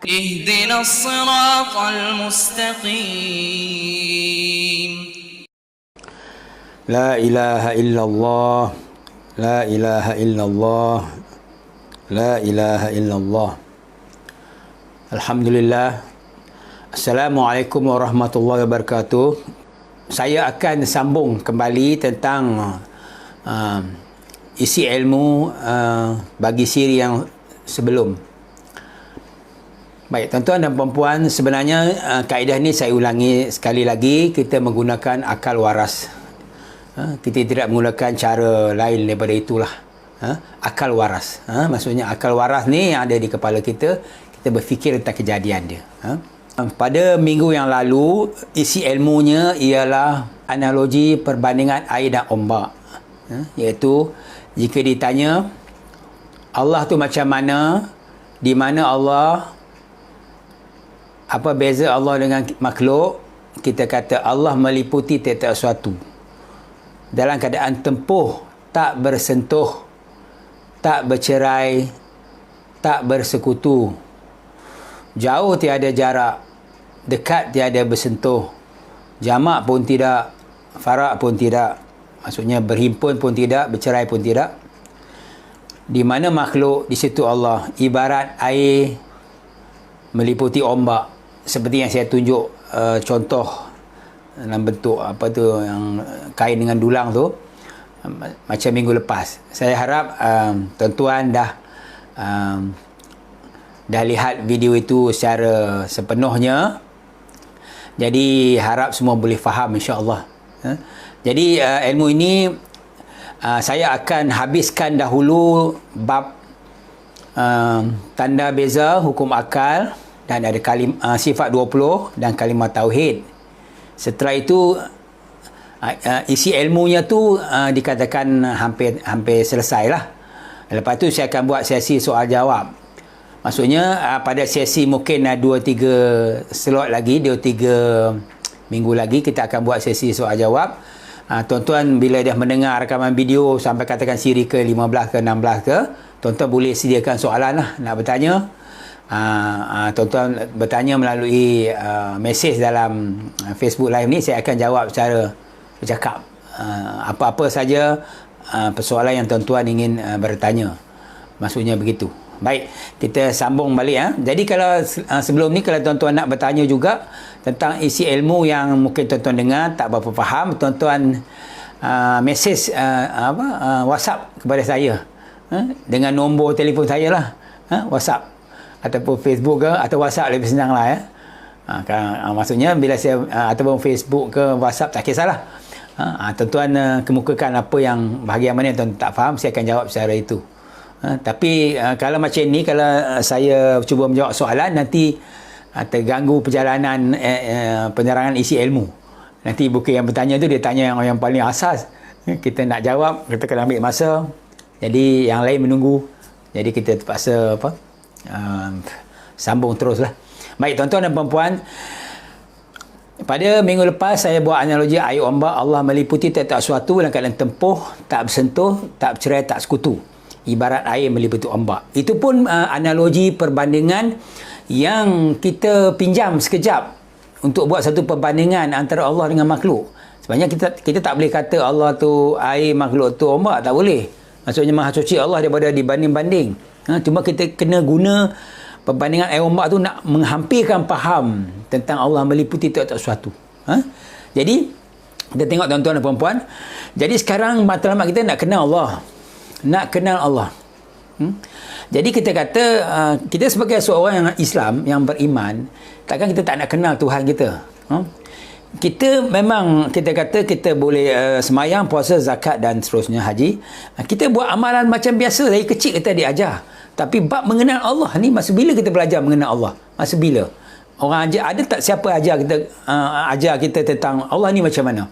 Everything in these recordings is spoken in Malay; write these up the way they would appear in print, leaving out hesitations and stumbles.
اهدنا الصراط المستقيم. لا إله إلا الله لا إله إلا الله لا إله إلا الله. Alhamdulillah. Assalamualaikum warahmatullahi wabarakatuh. Saya akan sambung kembali tentang isi ilmu bagi siri yang sebelum. Baik, tuan-tuan dan puan-puan, sebenarnya kaedah ni saya ulangi sekali lagi, kita menggunakan akal waras. Kita tidak menggunakan cara lain daripada itulah. Akal waras. Maksudnya akal waras ni yang ada di kepala kita, kita berfikir tentang kejadian dia. Pada minggu yang lalu, isi ilmunya ialah analogi perbandingan air dan ombak. Iaitu, jika ditanya, Allah tu macam mana, di mana Allah, apa beza Allah dengan makhluk? Kita kata Allah meliputi tiap-tiap sesuatu. Dalam keadaan tempuh, tak bersentuh, tak bercerai, tak bersekutu. Jauh tiada jarak, dekat tiada bersentuh. Jamak pun tidak, farak pun tidak. Maksudnya berhimpun pun tidak, bercerai pun tidak. Di mana makhluk, di situ Allah. Ibarat air meliputi ombak. Seperti yang saya tunjuk contoh dalam bentuk apa tu, yang kain dengan dulang tu, macam minggu lepas. Saya harap tuan-tuan dah lihat video itu secara sepenuhnya. Jadi harap semua boleh faham, insya-Allah. Jadi ilmu ini saya akan habiskan dahulu bab tanda beza hukum akal, dan ada sifat 20 dan kalimah tauhid. Setelah itu isi ilmunya tu dikatakan hampir selesai lah. Lepas tu saya akan buat sesi soal jawab. Maksudnya pada sesi mungkin 2-3 slot lagi, 2-3 minggu lagi kita akan buat sesi soal jawab. Tuan-tuan bila dah mendengar rakaman video sampai katakan siri ke 15 ke 16 ke, tuan-tuan boleh sediakan soalan lah, nak bertanya. Tuan-tuan bertanya melalui mesej dalam Facebook Live ni, saya akan jawab secara bercakap. Apa-apa saja persoalan yang tuan-tuan ingin bertanya. Maksudnya begitu. Baik, kita sambung balik. Jadi kalau sebelum ni, kalau tuan-tuan nak bertanya juga tentang isi ilmu yang mungkin tuan-tuan dengar tak berapa faham, tuan-tuan mesej WhatsApp kepada saya dengan nombor telefon saya lah, WhatsApp ataupun Facebook ke, atau WhatsApp lebih senang lah ya. Maksudnya bila saya ataupun Facebook ke WhatsApp, tak kisahlah. Tuan-tuan kemukakan apa yang bahagian mana yang tuan tak faham, saya akan jawab secara itu. Tapi kalau macam ni, kalau saya cuba menjawab soalan, nanti terganggu perjalanan penerangan isi ilmu. Nanti bukan yang bertanya tu dia tanya yang paling asas, kita nak jawab, kita kena ambil masa, jadi yang lain menunggu, jadi kita terpaksa sambung teruslah. Baik tuan-tuan dan puan-puan, pada minggu lepas saya buat analogi air ombak. Allah meliputi tiap-tiap sesuatu dalam keadaan tempuh, tak bersentuh, tak bercerai, tak sekutu. Ibarat air meliputi ombak. Itu pun analogi perbandingan yang kita pinjam sekejap untuk buat satu perbandingan antara Allah dengan makhluk. Sebenarnya kita tak boleh kata Allah tu air, makhluk tu ombak, tak boleh. Maksudnya maha suci Allah daripada dibanding-banding. Cuma kita kena guna perbandingan air ombak tu nak menghampirkan faham tentang Allah meliputi tiap-tiap sesuatu. Jadi kita tengok tuan-tuan dan puan-puan. Jadi sekarang matlamat kita nak kenal Allah. Nak kenal Allah. Jadi kita kata kita sebagai seorang yang Islam, yang beriman, takkan kita tak nak kenal Tuhan kita. Kita memang, kita kata kita boleh semayang, puasa, zakat dan seterusnya, haji. Kita buat amalan macam biasa, dari kecil kita diajar. Tapi bab mengenal Allah ni, masa bila kita belajar mengenal Allah? Masa bila? Orang ajar, ada tak siapa ajar kita tentang Allah ni macam mana?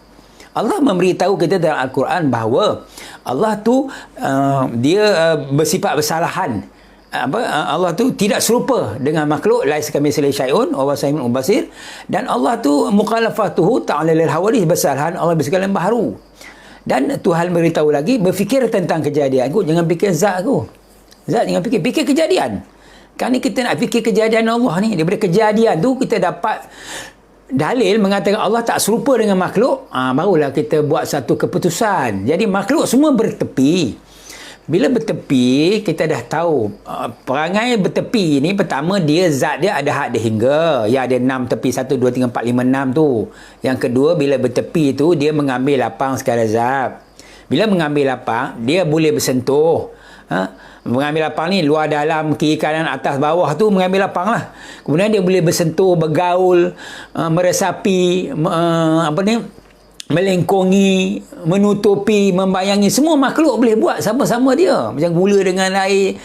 Allah memberitahu kita dalam Al-Quran bahawa Allah tu dia bersifat bersalahan. Allah tu tidak serupa dengan makhluk, laisa kamitslihi syai'un wa huwa samiul basir, dan Allah tu mukhalafatuhu ta'ala lil hawadith, bersalahan Allah bersekala yang baharu. Dan Tuhan beritahu lagi, berfikir tentang kejadian aku, jangan fikir zat aku. Zat jangan fikir kejadian. Kan ni kita nak fikir kejadian Allah ni. Daripada kejadian tu kita dapat dalil mengatakan Allah tak serupa dengan makhluk. Barulah kita buat satu keputusan. Jadi makhluk semua bertepi. Bila bertepi, kita dah tahu perangai bertepi ni, pertama dia zat dia ada had hingga. Ya, ada 6 tepi, 1, 2, 3, 4, 5, 6 tu. Yang kedua, bila bertepi tu dia mengambil lapang sekadar zat. Bila mengambil lapang, dia boleh bersentuh. Mengambil lapang ni luar dalam, kiri kanan, atas bawah tu mengambil lapang lah. Kemudian dia boleh bersentuh, bergaul, meresapi, melengkungi, menutupi, membayangi. Semua makhluk boleh buat sama-sama dia. Macam gula dengan air,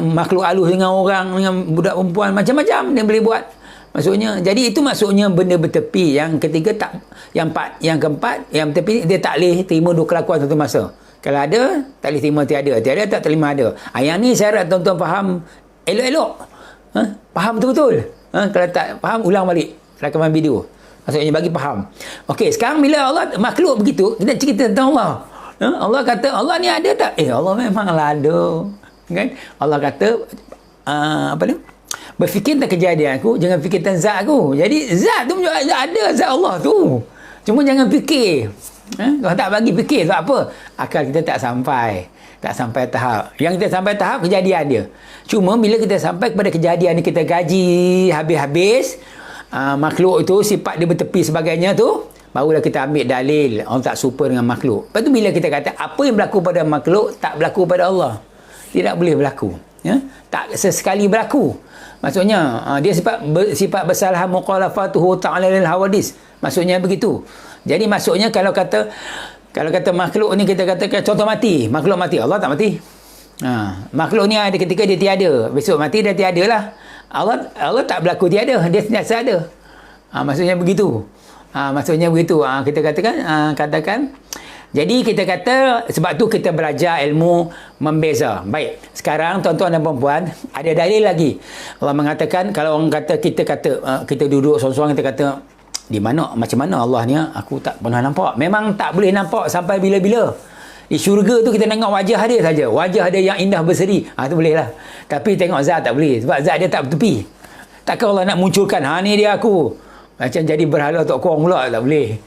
makhluk halus dengan orang, dengan budak perempuan, macam-macam dia boleh buat. Maksudnya, jadi itu maksudnya benda bertepi. Yang ketiga tak, yang keempat, yang bertepi dia tak boleh terima dua kelakuan satu masa. Kalau ada, tak boleh terima tiada. Tiada tak terima ada. Yang ni saya harap tuan-tuan faham elok-elok. Faham betul-betul. Kalau tak faham, ulang balik rakaman video. Maksudnya bagi faham. Okey, sekarang bila Allah makhluk begitu, kita cerita tentang Allah. Allah kata, Allah ni ada tak? Allah memanglah ada. Kan? Allah kata, berfikir tentang kejadian aku, jangan fikir tentang zat aku. Jadi zat tu ada, zat Allah tu. Cuma jangan fikir. Kalau tak bagi fikir, sebab apa? Akal kita tak sampai tahap. Yang kita sampai tahap kejadian dia. Cuma bila kita sampai kepada kejadian ni, kita gaji habis-habis, makhluk itu sifat dia bertepi sebagainya tu, barulah kita ambil dalil Allah tak serupa dengan makhluk. Lepas tu bila kita kata apa yang berlaku pada makhluk tak berlaku pada Allah, tidak boleh berlaku, tak sesekali berlaku. Maksudnya dia sifat bersalah mukhalafatuhu ta'ala lil hawadis. Maksudnya begitu. Jadi maksudnya kalau kata makhluk ni, kita katakan contoh mati, makhluk mati, Allah tak mati. Makhluk ni ada ketika dia tiada, besok mati dia tiada lah. Allah tak berlaku tiada, dia sentiasa ada. Maksudnya begitu. Kita katakan. Jadi kita kata, sebab tu kita belajar ilmu membeza. Baik, sekarang tuan-tuan dan puan-puan, ada dalil lagi. Allah mengatakan, kalau orang kata, kita duduk seorang-seorang, kita kata, di mana, macam mana Allah ni, aku tak pernah nampak. Memang tak boleh nampak sampai bila-bila. Di syurga tu kita tengok wajah dia saja. Wajah dia yang indah berseri. Tu boleh lah. Tapi tengok zat tak boleh. Sebab zat dia tak bertepi. Takkan Allah nak munculkan, ni dia aku. Macam jadi berhala tok kong pula. Tak boleh.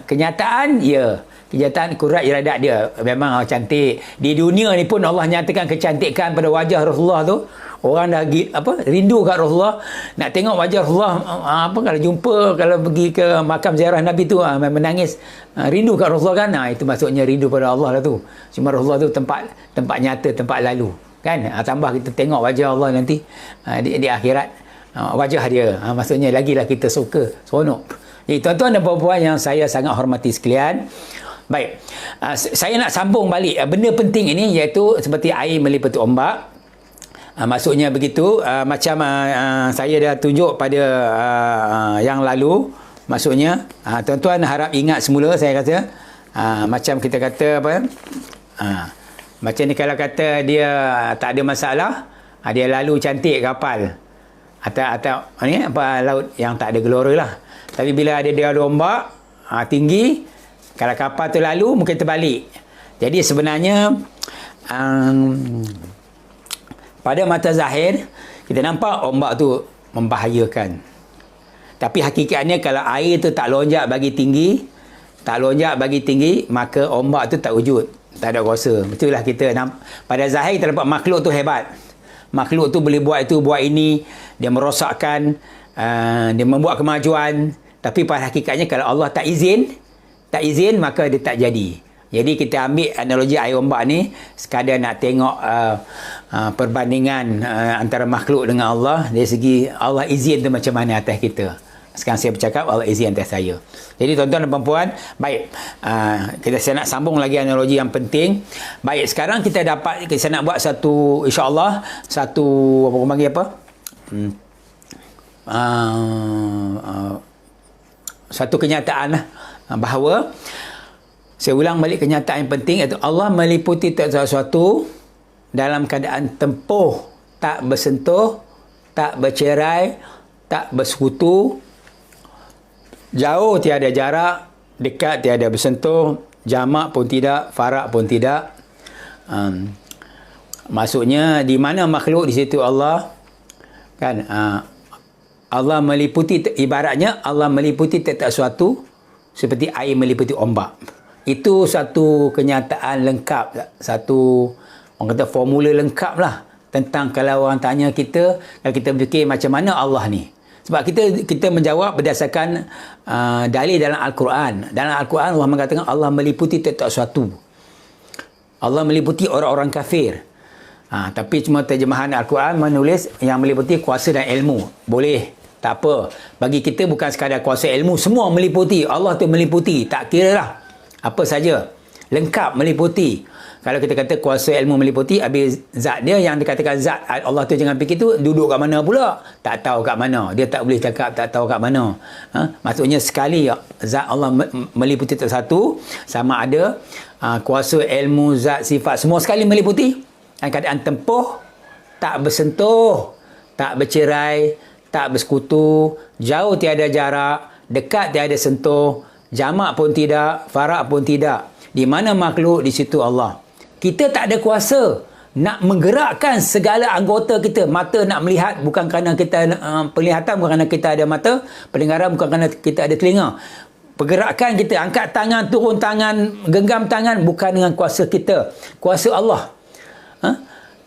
Kenyataan, ya. Kenyataan kurat iradat dia. Memang cantik. Di dunia ni pun Allah nyatakan kecantikan pada wajah Rasulullah tu. Orang dah rindu kat Rasulullah. Nak tengok wajah Rasulullah. Kalau jumpa, kalau pergi ke makam ziarah Nabi tu, menangis. Rindu kat Rasulullah kan. Itu maksudnya rindu pada Allah lah tu. Cuma Rasulullah tu tempat nyata, tempat lalu. Kan? Tambah kita tengok wajah Allah nanti di akhirat. Wajah dia. Maksudnya lagilah kita suka, seronok. Jadi tuan-tuan dan puan-puan yang saya sangat hormati sekalian. Baik. Saya nak sambung balik. Benda penting ini iaitu seperti air meliputi ombak. Maksudnya begitu, macam saya dah tunjuk pada yang lalu. Maksudnya, tuan-tuan harap ingat semula saya kata, macam kita kata macam ni, kalau kata dia tak ada masalah, dia lalu cantik kapal atau ni laut yang tak ada gelora lah. Tapi bila dia ada ombak tinggi, kalau kapal tu lalu mungkin terbalik. Jadi sebenarnya pada mata zahir kita nampak ombak tu membahayakan. Tapi hakikatnya kalau air tu tak lonjak bagi tinggi, maka ombak tu tak wujud. Tak ada kuasa. Betul lah kita pada zahir kita nampak makhluk tu hebat. Makhluk tu boleh buat itu, buat ini. Dia merosakkan, dia membuat kemajuan. Tapi pada hakikatnya kalau Allah tak izin, maka dia tak jadi. Jadi kita ambil analogi air ombak ni sekadar nak tengok perbandingan antara makhluk dengan Allah. Dari segi Allah izin tu macam mana atas kita. Sekarang saya bercakap Allah izin atas saya. Jadi tuan-tuan dan puan-puan, baik, saya nak sambung lagi analogi yang penting. Baik, sekarang saya nak buat satu, insya-Allah, satu kenyataan lah, bahawa saya ulang balik kenyataan yang penting, iaitu Allah meliputi sesuatu dalam keadaan tempuh, tak bersentuh, tak bercerai, tak bersekutu, jauh tiada jarak, dekat tiada bersentuh, jamak pun tidak, farak pun tidak. Maksudnya di mana makhluk, di situ Allah. kan, Allah meliputi, ibaratnya Allah meliputi tiap-tiap suatu seperti air meliputi ombak. Itu satu kenyataan lengkap, satu orang kata formula lengkap lah tentang kalau orang tanya kita, kalau kita fikir macam mana Allah ni. Sebab kita menjawab berdasarkan dalil dalam Al-Quran. Dalam Al-Quran Allah mengatakan Allah meliputi tiap-tiap suatu. Allah meliputi orang-orang kafir. Tapi cuma terjemahan Al-Quran menulis yang meliputi kuasa dan ilmu. Boleh, tak apa. Bagi kita bukan sekadar kuasa ilmu, semua meliputi. Allah tu meliputi, tak kira lah. Apa saja, lengkap meliputi. Kalau kita kata kuasa ilmu meliputi, habis zat dia yang dikatakan zat Allah tu jangan fikir tu duduk kat mana pula, tak tahu kat mana. Dia tak boleh cakap tak tahu kat mana. Maksudnya sekali zat Allah meliputi satu, sama ada kuasa ilmu, zat, sifat, semua sekali meliputi. Dan keadaan tempuh, tak bersentuh, tak bercerai, tak bersekutu, jauh tiada jarak, dekat tiada sentuh, jamak pun tidak, farak pun tidak. Di mana makhluk, di situ Allah. Kita tak ada kuasa nak menggerakkan segala anggota kita. Mata nak melihat bukan kerana kita penglihatan, bukan kerana kita ada mata. Pendengaran bukan kerana kita ada telinga. Pergerakan kita, angkat tangan, turun tangan, genggam tangan, bukan dengan kuasa kita. Kuasa Allah.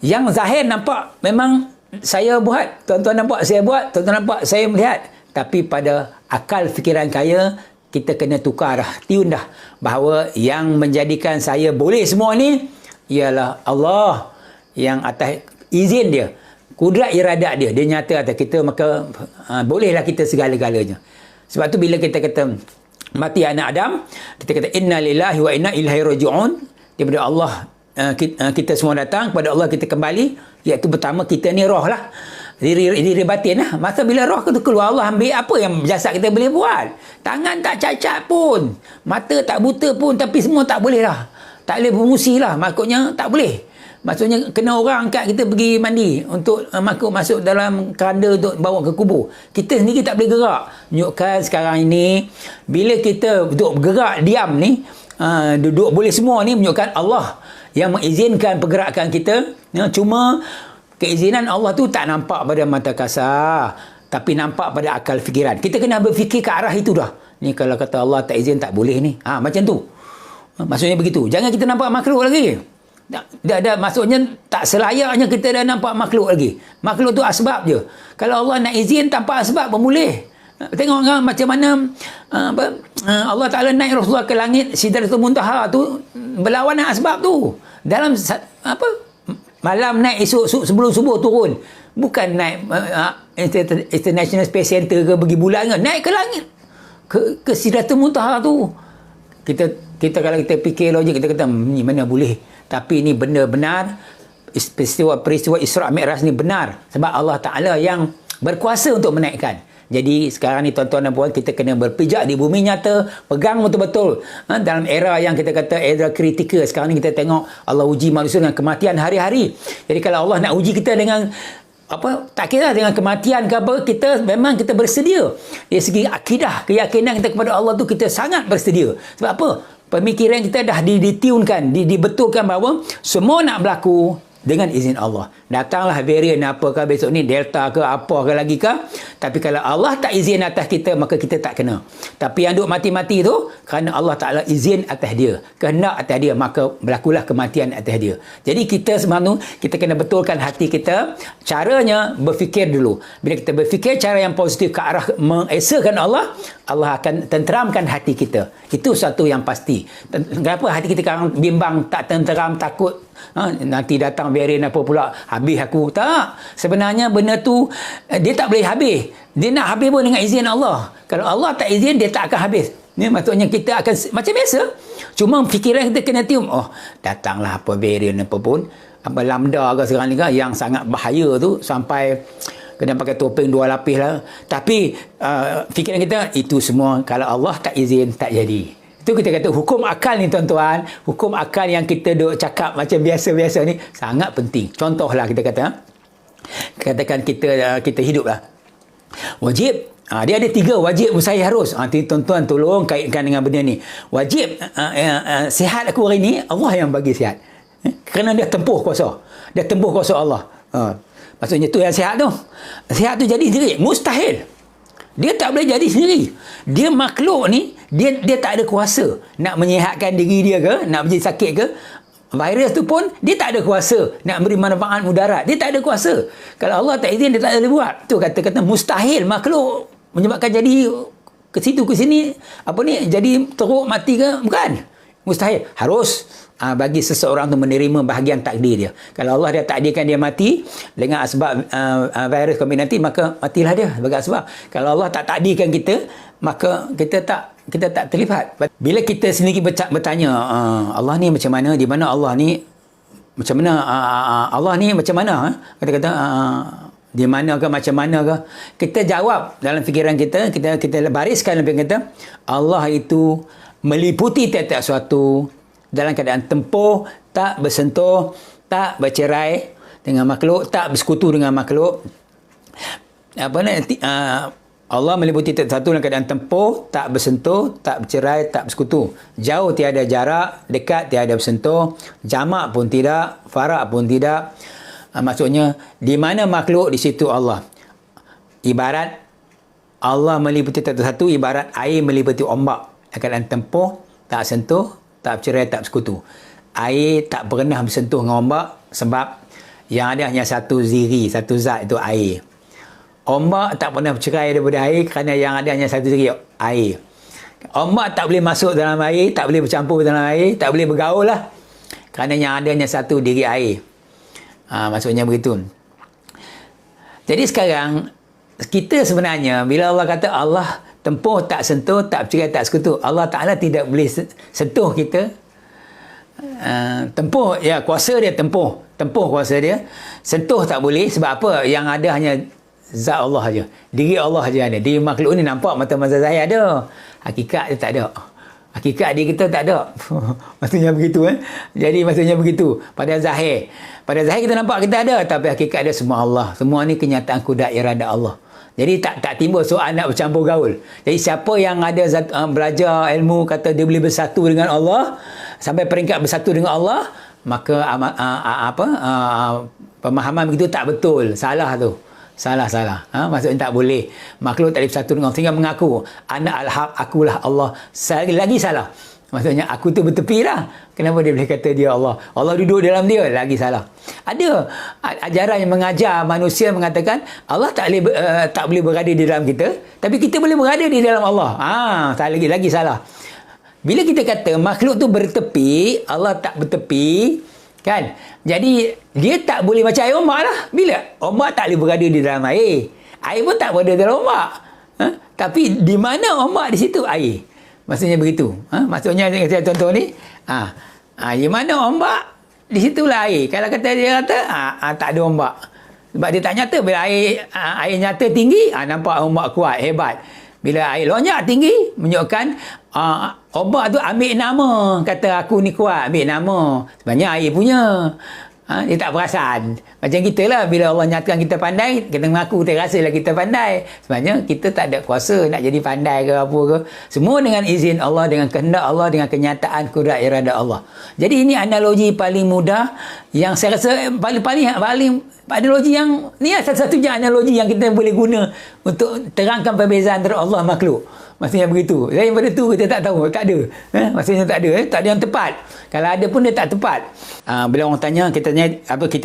Yang zahir nampak memang saya buat, tuan-tuan nampak saya buat, tuan-tuan nampak saya melihat. Tapi pada akal fikiran kaya, kita kena tukar dah, tiun dah, bahawa yang menjadikan saya boleh semua ni ialah Allah, yang atas izin dia, kudrat iradat dia, dia nyata atas kita, maka bolehlah kita segala-galanya. Sebab tu bila kita kata mati anak Adam, kita kata inna lillahi wa inna ilaihi raji'un, daripada Allah kita semua datang, kepada Allah kita kembali, iaitu pertama kita ni roh lah, diri batin lah. Masa bila roh itu keluar, Allah ambil apa yang jasad kita boleh buat. Tangan tak cacat pun, mata tak buta pun, tapi semua tak boleh lah, tak boleh berfungsi lah. Maksudnya tak boleh, maksudnya kena orang angkat kita pergi mandi untuk masuk dalam keranda untuk bawa ke kubur. Kita sendiri tak boleh gerak. Menunjukkan sekarang ini bila kita duduk bergerak diam ni, duduk boleh semua ni, menunjukkan Allah yang mengizinkan pergerakan kita. Cuma keizinan Allah tu tak nampak pada mata kasar, tapi nampak pada akal fikiran. Kita kena berfikir ke arah itu dah. Ni kalau kata Allah tak izin tak boleh ni. Macam tu. Maksudnya begitu. Jangan kita nampak makhluk lagi. Maksudnya tak selayaknya kita dah nampak makhluk lagi. Makhluk tu asbab je. Kalau Allah nak izin tanpa asbab pun boleh. Tengok kan macam mana Allah Ta'ala naik Rasulullah ke langit Sidratul Muntaha tu berlawan dengan asbab tu. Dalam malam naik, esok sebelum subuh turun. Bukan naik International Space Center ke pergi bulan ke. Naik ke langit, ke Sidratul Muntaha tu. Kita kalau kita fikir logik, kita kata ni mana boleh. Tapi ni benda benar. Peristiwa Isra' Mi'raj ni benar. Sebab Allah Ta'ala yang berkuasa untuk menaikkan. Jadi sekarang ni tuan-tuan dan puan, kita kena berpijak di bumi nyata, pegang betul-betul. Dalam era yang kita kata era kritikal, sekarang ni kita tengok Allah uji manusia dengan kematian hari-hari. Jadi kalau Allah nak uji kita dengan tak kira dengan kematian ke apa, memang kita bersedia. Dari segi akidah, keyakinan kita kepada Allah tu, kita sangat bersedia. Sebab apa? Pemikiran kita dah ditiunkan, dibetulkan bahawa semua nak berlaku dengan izin Allah. Datanglah varian apakah besok ni, delta ke apakah lagi ke. Tapi kalau Allah tak izin atas kita, maka kita tak kena. Tapi yang duk mati-mati tu, kerana Allah Ta'ala izin atas dia, kehendak atas dia, maka berlakulah kematian atas dia. Jadi kita sebenarnya, kita kena betulkan hati kita. Caranya berfikir dulu. Bila kita berfikir cara yang positif ke arah mengesakan Allah, Allah akan tenteramkan hati kita. Itu satu yang pasti. Kenapa hati kita sekarang bimbang, tak tenteram, takut, nanti datang varian apa pula, habis aku. Tak, sebenarnya benda tu dia tak boleh habis. Dia nak habis pun dengan izin Allah. Kalau Allah tak izin, dia tak akan habis. Ni maksudnya kita akan macam biasa, cuma fikiran kita kena tium, datanglah apa varian apa pun, apa lambda ke sekarang ni ke, yang sangat bahaya tu, sampai kena pakai topeng 2 lapis lah. Tapi fikiran kita, itu semua kalau Allah tak izin, tak jadi. Itu kita kata hukum akal ni tuan-tuan. Hukum akal yang kita duk cakap macam biasa-biasa ni sangat penting. Contohlah kita katakan kita hidup lah. Wajib. Dia ada 3 wajib, mustahil, harus. Tuan-tuan tolong kaitkan dengan benda ni. Wajib, sihat aku hari ni, Allah yang bagi sihat. Kerana dia tempuh kuasa. Dia tempuh kuasa Allah. Maksudnya tu yang sihat tu. Sihat tu jadi sendiri. Mustahil. Dia tak boleh jadi sendiri. Dia makhluk ni, dia tak ada kuasa nak menyihatkan diri dia ke, nak menjadi sakit ke. Virus tu pun, dia tak ada kuasa nak beri manfaat mudarat. Dia tak ada kuasa. Kalau Allah tak izin, dia tak boleh buat. Tu kata-kata mustahil makhluk menyebabkan jadi ke situ ke sini, jadi teruk mati ke? Bukan. Mustahil. Harus bagi seseorang tu menerima bahagian takdir dia. Kalau Allah dia takdirkan dia mati dengan asbab virus COVID-19, maka matilah dia sebagai asbab. Kalau Allah tak takdirkan kita, maka kita tak terlibat. Bila kita sendiri bertanya, Allah ni macam mana? Di mana Allah ni macam mana? Allah ni macam mana? Kata-kata di mana ke, macam mana ke? Kita jawab dalam fikiran kita, kita bariskan dalam fikiran kita, Allah itu meliputi tiap-tiap suatu dalam keadaan tempuh, tak bersentuh, tak bercerai dengan makhluk, tak bersekutu dengan makhluk. Allah meliputi tiap satu dalam keadaan tempuh, tak bersentuh, tak bercerai, tak bersekutu. Jauh tiada jarak, dekat tiada bersentuh, jamak pun tidak, farak pun tidak. Maksudnya, di mana makhluk, di situ Allah. Ibarat Allah meliputi tiap satu, ibarat air meliputi ombak. Dalam keadaan tempuh, tak sentuh, tak bercerai, tak bersekutu. Air tak pernah bersentuh dengan ombak sebab yang ada hanya satu ziri, satu zat, itu air. Ombak tak pernah bercerai daripada air kerana yang ada hanya satu ziri, air. Ombak tak boleh masuk dalam air, tak boleh bercampur dalam air, tak boleh bergaul lah kerana yang ada hanya satu diri air. Maksudnya begitu. Jadi sekarang kita sebenarnya bila Allah kata Allah tempuh, tak sentuh, tak bercerai, tak sekutu, Allah Ta'ala tidak boleh sentuh kita. Tempuh, ya, kuasa dia tempuh kuasa dia. Sentuh tak boleh. Sebab apa? Yang ada hanya zat Allah saja, diri Allah saja ada. Diri makhluk ni nampak mata-mata saya ada, hakikat dia tak ada. Hakikat diri kita tak ada. Maksudnya begitu. Jadi maksudnya begitu. Pada zahir kita nampak kita ada, tapi hakikat dia semua Allah. Semua ni kenyataan kudat irada Allah. Jadi tak timbul soal nak bercampur gaul. Jadi siapa yang ada belajar ilmu kata dia boleh bersatu dengan Allah, sampai peringkat bersatu dengan Allah, maka pemahaman begitu tak betul. Salah tu. Salah. Maksudnya tak boleh. Makhluk tak boleh bersatu dengan Allah. Sehingga mengaku, ana al-haq, akulah Allah. Lagi salah. Maksudnya aku tu bertepi lah. Kenapa dia boleh kata dia Allah? Allah duduk dalam dia. Lagi salah. Ada ajaran yang mengajar manusia mengatakan Allah tak boleh berada di dalam kita, tapi kita boleh berada di dalam Allah. Lagi salah. Bila kita kata makhluk tu bertepi, Allah tak bertepi, kan? Jadi dia tak boleh macam air ombak lah. Bila? Ombak tak boleh berada di dalam air. Air pun tak berada dalam ombak. Tapi di mana ombak, di situ air. Maksudnya begitu. Maksudnya saya contoh ni, di mana ombak, di situlah air. Kalau kata dia kata tak ada ombak, sebab dia tak nyata. Bila air nyata tinggi, nampak ombak kuat, hebat. Bila air lonjak tinggi, menunjukkan ombak tu ambil nama, kata aku ni kuat, ambil nama. Sebenarnya air punya. Dia tak perasan. Macam kita lah, bila Allah nyatakan kita pandai, kita mengaku, kita rasalah kita pandai. Sebenarnya kita tak ada kuasa nak jadi pandai ke apa ke. Semua dengan izin Allah, dengan kehendak Allah, dengan kenyataan kudrat irada Allah. Jadi ini analogi paling mudah yang saya rasa paling analogi yang ni lah satu-satunya analogi yang kita boleh guna untuk terangkan perbezaan antara Allah makhluk. Maksudnya begitu. Daripada tu kita tak tahu, tak ada. Maksudnya tak ada, tak ada yang tepat. Kalau ada pun dia tak tepat. Bila orang tanya, kita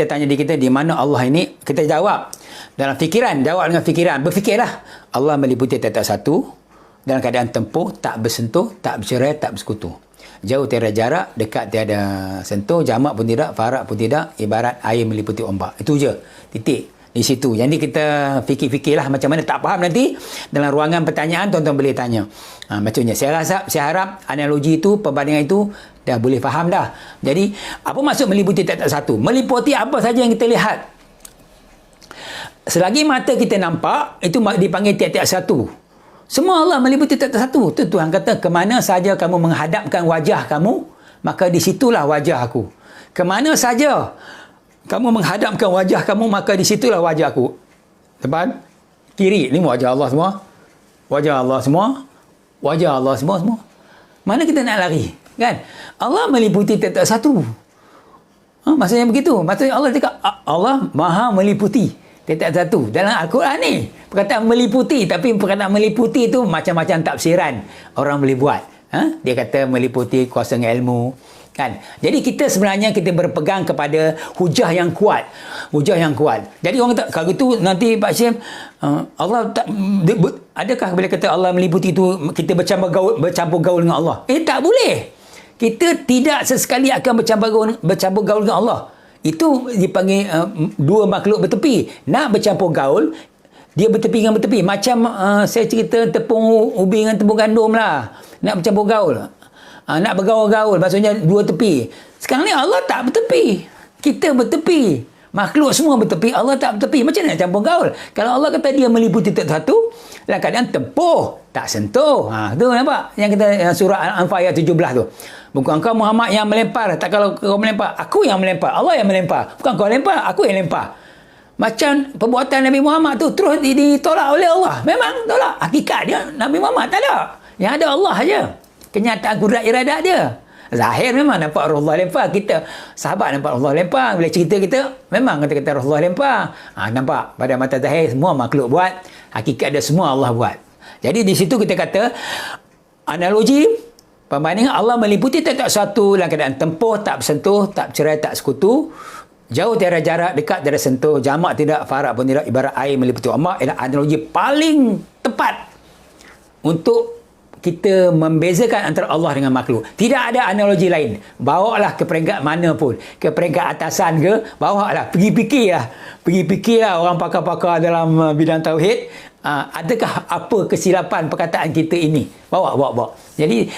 tanya diri kita di mana Allah ini, kita jawab dalam fikiran, jawab dengan fikiran. Berfikirlah. Allah meliputi tiap-tiap satu dalam keadaan tempuh, tak bersentuh, tak bercerai, tak bersekutu. Jauh tiada jarak, dekat tiada sentuh, jamak pun tidak, farak pun tidak, ibarat air meliputi ombak. Itu je. Titik. Di situ. Jadi kita fikir-fikirlah macam mana. Tak faham nanti dalam ruangan pertanyaan tuan-tuan boleh tanya. Maksudnya saya harap analogi itu, perbandingan itu dah boleh faham dah. Jadi apa maksud meliputi tiap-tiap satu? Meliputi apa saja yang kita lihat. Selagi mata kita nampak, itu dipanggil tiap-tiap satu. Semua Allah meliputi tiap-tiap satu. Itu Tuhan kata, kemana saja kamu menghadapkan wajah kamu, maka di situlah wajah aku. Kemana saja kamu menghadapkan wajah kamu, maka di situlah wajah aku. Depan, kiri, ni wajah Allah semua. Wajah Allah semua. Wajah Allah semua. Mana kita nak lari? Kan? Allah meliputi tiap-tiap satu. Maksudnya begitu. Maksudnya Allah cakap, Allah maha meliputi. Tiap-tiap satu. Dalam Al-Quran ni, perkataan meliputi. Tapi perkataan meliputi tu macam-macam tafsiran orang boleh buat. Dia kata meliputi kuasa dengan ilmu. Kan? Jadi kita sebenarnya kita berpegang kepada hujah yang kuat. Hujah yang kuat. Jadi orang kata, kalau itu nanti Pak Syekh, Allah tak, adakah bila kata Allah meliputi itu kita bercampur gaul dengan Allah? Tak boleh. Kita tidak sesekali akan bercampur gaul dengan Allah. Itu dipanggil dua makhluk bertepi. Nak bercampur gaul, dia bertepi dengan bertepi. Macam saya cerita tepung ubi dengan tepung gandum lah. Nak bercampur gaul. Nak bergaul-gaul. Maksudnya dua tepi. Sekarang ni Allah tak bertepi. Kita bertepi. Makhluk semua bertepi. Allah tak bertepi. Macam mana nak campur gaul? Kalau Allah kata dia meliputi satu, dalam keadaan tempuh, tak sentuh. Tu nampak? Yang kita surah Al-Anfal ayat 17 tu. Bukan kau Muhammad yang melempar. Tak kalau kau melempar. Aku yang melempar. Allah yang melempar. Bukan kau lempar. Aku yang lempar. Macam perbuatan Nabi Muhammad tu terus ditolak oleh Allah. Memang tolak. Hakikat dia Nabi Muhammad tak ada. Yang ada Allah saja. Kenyataan kudrat iradat dia. Zahir memang nampak Rasulullah lempar. Kita sahabat nampak Rasulullah lempar. Bila cerita kita memang kata-kata Rasulullah lempar. Nampak pada mata zahir semua makhluk buat. Hakikat dia semua Allah buat. Jadi di situ kita kata analogi perbandingan Allah meliputi tak satu dalam keadaan tempuh, tak bersentuh, tak bercerai, tak sekutu. Jauh tiada jarak, dekat tiada sentuh, jamak tidak, farak pun tidak, ibarat air meliputi ombak. Ialah analogi paling tepat untuk kita membezakan antara Allah dengan makhluk. Tidak ada analogi lain. Bawalah ke peringkat mana pun. Ke peringkat atasan ke, bawalah. Pergi fikirlah orang pakar-pakar dalam bidang tauhid. Adakah apa kesilapan perkataan kita ini? Bawa. Jadi,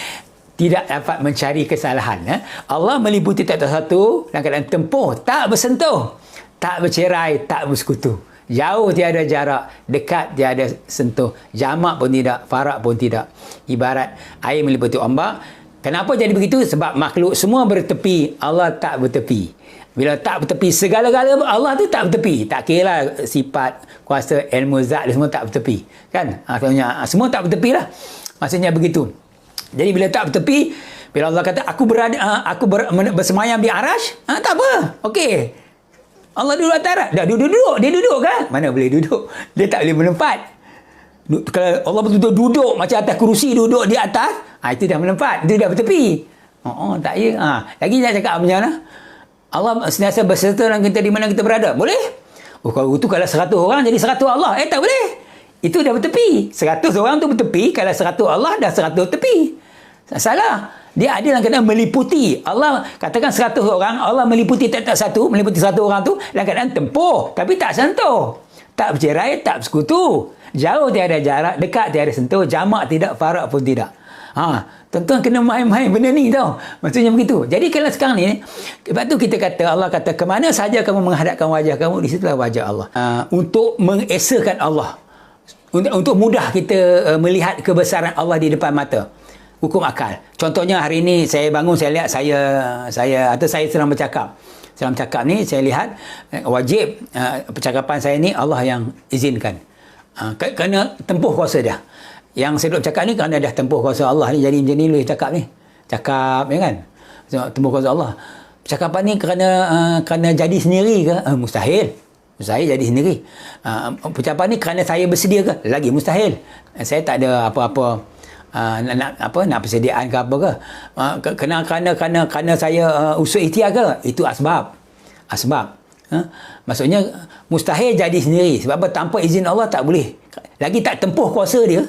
tidak dapat mencari kesalahan. Allah meliputi tak satu dalam keadaan tempuh, tak bersentuh, tak bercerai, tak bersekutu. Jauh tiada jarak, dekat tiada sentuh, jamak pun tidak, farak pun tidak. Ibarat air meliputi ombak. Kenapa jadi begitu? Sebab makhluk semua bertepi, Allah tak bertepi. Bila tak bertepi, segala-gala Allah tu tak bertepi. Tak kira lah sifat, kuasa, ilmu, zat dia semua tak bertepi. Kan? Semua tak bertepi lah. Maksudnya begitu. Jadi bila tak bertepi, bila Allah kata aku bersemayam di Arash, tak apa. Okey. Allah duduk atas Arash. Dah duduk. Dia duduk kan? Mana boleh duduk? Dia tak boleh menempat. Kalau Allah betul-betul duduk macam atas kerusi, duduk di atas, itu dah menempat. Itu dah bertepi. Tak ya. Lagi nak cakap macam mana? Allah sentiasa berserta dengan kita di mana kita berada. Boleh? Kalau 100 orang jadi 100 Allah. Tak boleh. Itu dah bertepi. 100 orang tu bertepi. Kalau 100 Allah dah 100 tepi. Salah. Dia ada dalam keadaan meliputi. Allah katakan 100 orang. Allah meliputi tak satu. Meliputi 1 orang tu dalam keadaan tempuh. Tapi tak sentuh. Tak bercerai, tak bersekutu. Jauh tiada jarak. Dekat tiada sentuh. Jamak tidak, farak pun tidak. Tuan-tuan kena main-main benda ni tau. Maksudnya begitu. Jadi kalau sekarang ni, sebab tu kita kata, Allah kata, kemana saja kamu menghadapkan wajah kamu, di situlah wajah Allah. Untuk mengesakan Allah. Untuk mudah kita melihat kebesaran Allah di depan mata. Hukum akal. Contohnya hari ini saya bangun, saya lihat saya sedang bercakap. Sedang bercakap ni saya lihat wajib percakapan saya ni Allah yang izinkan. Kerana tempuh kuasa dia. Yang saya duduk bercakap ni kerana dah tempuh kuasa Allah ni, jadi macam ni boleh cakap ni. Cakap ya kan? Tempuh kuasa Allah. Percakapan ni kerana jadi sendiri ke? Mustahil. Mustahil jadi sendiri. Percakapan ni kerana saya bersedia ke? Lagi mustahil. Saya tak ada apa-apa nak persediaan ke apa ke. Kerana saya usul ikhtiar ke? Itu asbab. Maksudnya mustahil jadi sendiri. Sebab apa? Tanpa izin Allah tak boleh. Lagi tak tempuh kuasa dia,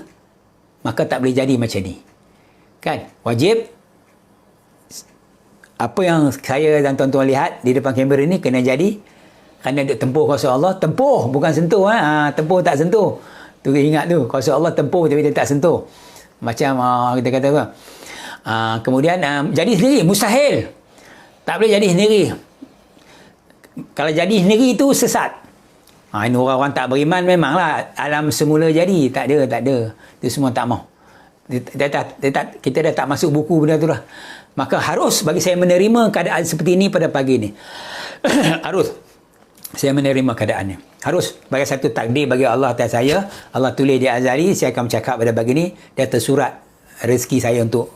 maka tak boleh jadi macam ni. Kan? Wajib apa yang saya dan tuan-tuan lihat di depan kamera ni kena jadi kerana duk tempuh kuasa Allah. Tempuh, bukan sentuh. Tempuh tak sentuh. Tu ingat tu. Kuasa Allah tempuh tapi dia tak sentuh. Macam kita kata apa? Kemudian jadi sendiri. Mustahil. Tak boleh jadi sendiri. Kalau jadi sendiri tu sesat. Ini orang-orang tak beriman memanglah alam semula jadi. Tak ada. Itu semua tak mau. Kita dah tak masuk buku benda tu lah. Maka harus bagi saya menerima keadaan seperti ini pada pagi ni. Harus saya menerima keadaannya. Harus bagi satu takdir bagi Allah atas saya. Allah tulis di azali, saya akan bercakap pada pagi ni. Dia tersurat rezeki saya untuk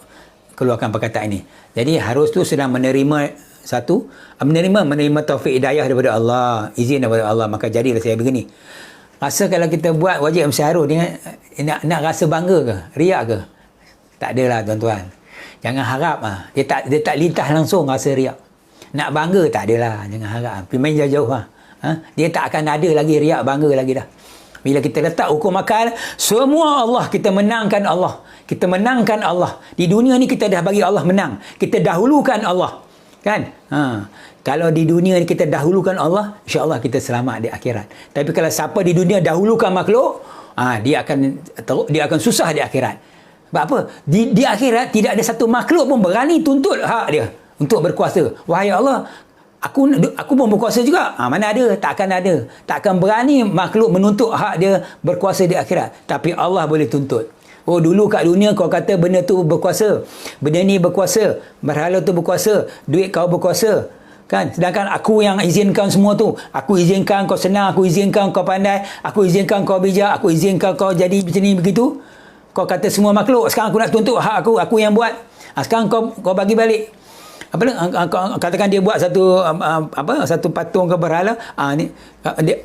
keluarkan perkataan ini. Jadi harus tu sedang menerima satu, menerima taufik hidayah daripada Allah, izin daripada Allah, maka jadilah saya begini. Rasa kalau kita buat wajib mensyahrul dengan nak rasa bangga ke, riak ke? Tak adalah tuan-tuan. Jangan harap dia tak lintas langsung rasa riak. Nak bangga tak adalah, jangan harap. Pergi main jauh-jauh dia tak akan ada lagi riak bangga lagi dah. Bila kita letak hukum akal, semua Allah, kita menangkan Allah. Kita menangkan Allah. Di dunia ni kita dah bagi Allah menang. Kita dahulukan Allah. Kan? Kalau di dunia ni kita dahulukan Allah, insya-Allah kita selamat di akhirat. Tapi kalau siapa di dunia dahulukan makhluk, dia akan susah di akhirat. Sebab apa? Di akhirat tidak ada satu makhluk pun berani tuntut hak dia untuk berkuasa. Wahai Allah, aku pun berkuasa juga. Mana ada? Tak akan ada. Tak akan berani makhluk menuntut hak dia berkuasa di akhirat. Tapi Allah boleh tuntut. Oh, dulu kat dunia kau kata benda tu berkuasa, benda ni berkuasa, berhala tu berkuasa, duit kau berkuasa. Kan? Sedangkan aku yang izinkan semua tu. Aku izinkan kau senang, aku izinkan kau pandai, aku izinkan kau bijak, aku izinkan kau jadi macam ni begitu. Kau kata semua makhluk, sekarang aku nak tuntut hak aku yang buat. Sekarang kau bagi balik. Katakan dia buat satu patung ke berhala,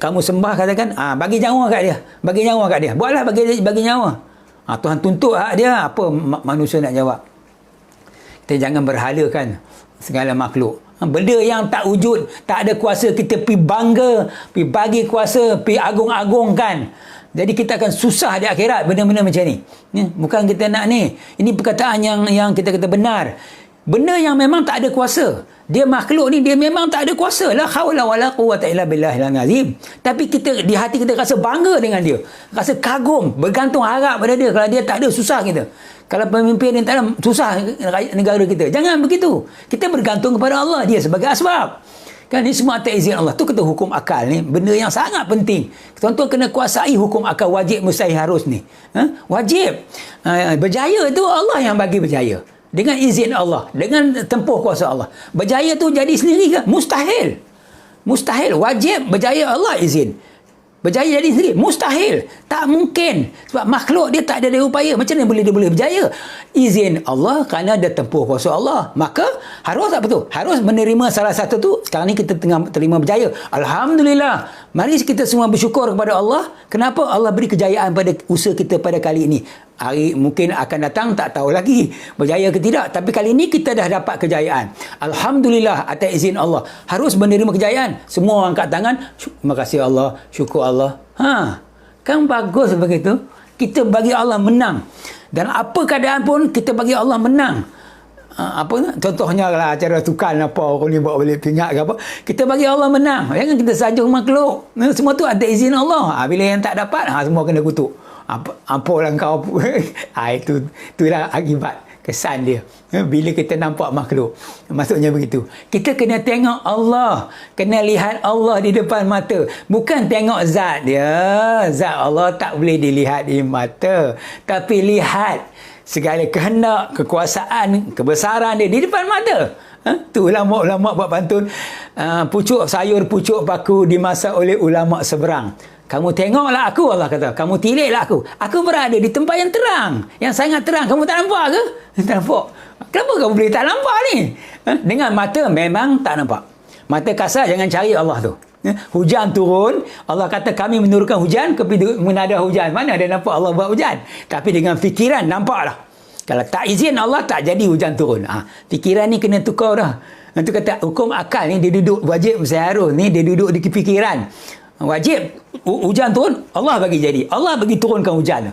kamu sembah, katakan bagi nyawa kat dia, buatlah bagi nyawa. Tuhan tuntut hak dia, apa manusia nak jawab? Kita jangan berhalakan segala makhluk. Benda yang tak wujud, tak ada kuasa, kita pergi bangga, pergi bagi kuasa, pergi agung-agungkan. Jadi kita akan susah di akhirat benda-benda macam ni. Bukan kita nak ni. Ini perkataan yang kita kata benar. Benda yang memang tak ada kuasa. Dia makhluk ni, dia memang tak ada kuasa. La haula wala quwwata illa billahil azim. Tapi kita, di hati kita rasa bangga dengan dia. Rasa kagum, bergantung harap pada dia. Kalau dia tak ada, susah kita. Kalau pemimpin yang tak ada, susah negara kita. Jangan begitu. Kita bergantung kepada Allah. Dia sebagai asbab. Kan ni semua atas izin Allah. Tu kata hukum akal ni. Benda yang sangat penting. Tuan-tuan kena kuasai hukum akal, wajib, mustahil, harus ni. Wajib. Berjaya tu Allah yang bagi berjaya. Dengan izin Allah, dengan tempuh kuasa Allah. Berjaya tu jadi sendiri ke? Mustahil. Mustahil. Wajib berjaya, Allah izin. Berjaya jadi sendiri? Mustahil. Tak mungkin. Sebab makhluk dia tak ada daya upaya. Macam mana dia boleh berjaya? Izin Allah, kerana dia tempuh kuasa Allah. Maka harus apa tu? Harus menerima salah satu tu. Sekarang ni kita tengah terima berjaya. Alhamdulillah. Mari kita semua bersyukur kepada Allah. Kenapa Allah beri kejayaan pada usaha kita pada kali ini? Hari mungkin akan datang tak tahu lagi berjaya ke tidak, tapi kali ini kita dah dapat kejayaan. Alhamdulillah atas izin Allah. Harus menerima kejayaan. Semua orang angkat tangan, terima kasih Allah, syukur Allah. Kan bagus begitu. Kita bagi Allah menang. Dan apa keadaan pun kita bagi Allah menang. Contohnya lah acara sukan apa orang ni bawa balik pingat ke apa, kita bagi Allah menang. Jangan kita sanjung makhluk. Semua tu ada izin Allah. Bila yang tak dapat, semua kena kutuk. Apalah kau. Itulah akibat, kesan dia. Bila kita nampak makhluk, maksudnya begitu. Kita kena tengok Allah, kena lihat Allah di depan mata, bukan tengok zat dia. Zat Allah tak boleh dilihat di mata, tapi lihat segala kehendak, kekuasaan, kebesaran dia di depan mata. Tu ulama-ulama buat pantun, pucuk sayur, pucuk paku dimasak oleh ulama seberang. Kamu tengoklah aku, Allah kata. Kamu tilihlah aku. Aku berada di tempat yang terang, yang sangat terang. Kamu tak nampak ke? Tak nampak. Kenapa kamu boleh tak nampak ni? Dengan mata memang tak nampak. Mata kasar, jangan cari Allah tu. Hujan turun, Allah kata kami menurunkan hujan, menada hujan. Mana ada nampak Allah buat hujan? Tapi dengan fikiran nampaklah. Kalau tak izin Allah, tak jadi hujan turun. Fikiran ni kena tukar dah. Itu kata hukum akal ni, dia duduk wajib seharus ni, dia duduk di fikiran. Wajib hujan turun, Allah bagi jadi. Allah bagi turunkan hujan.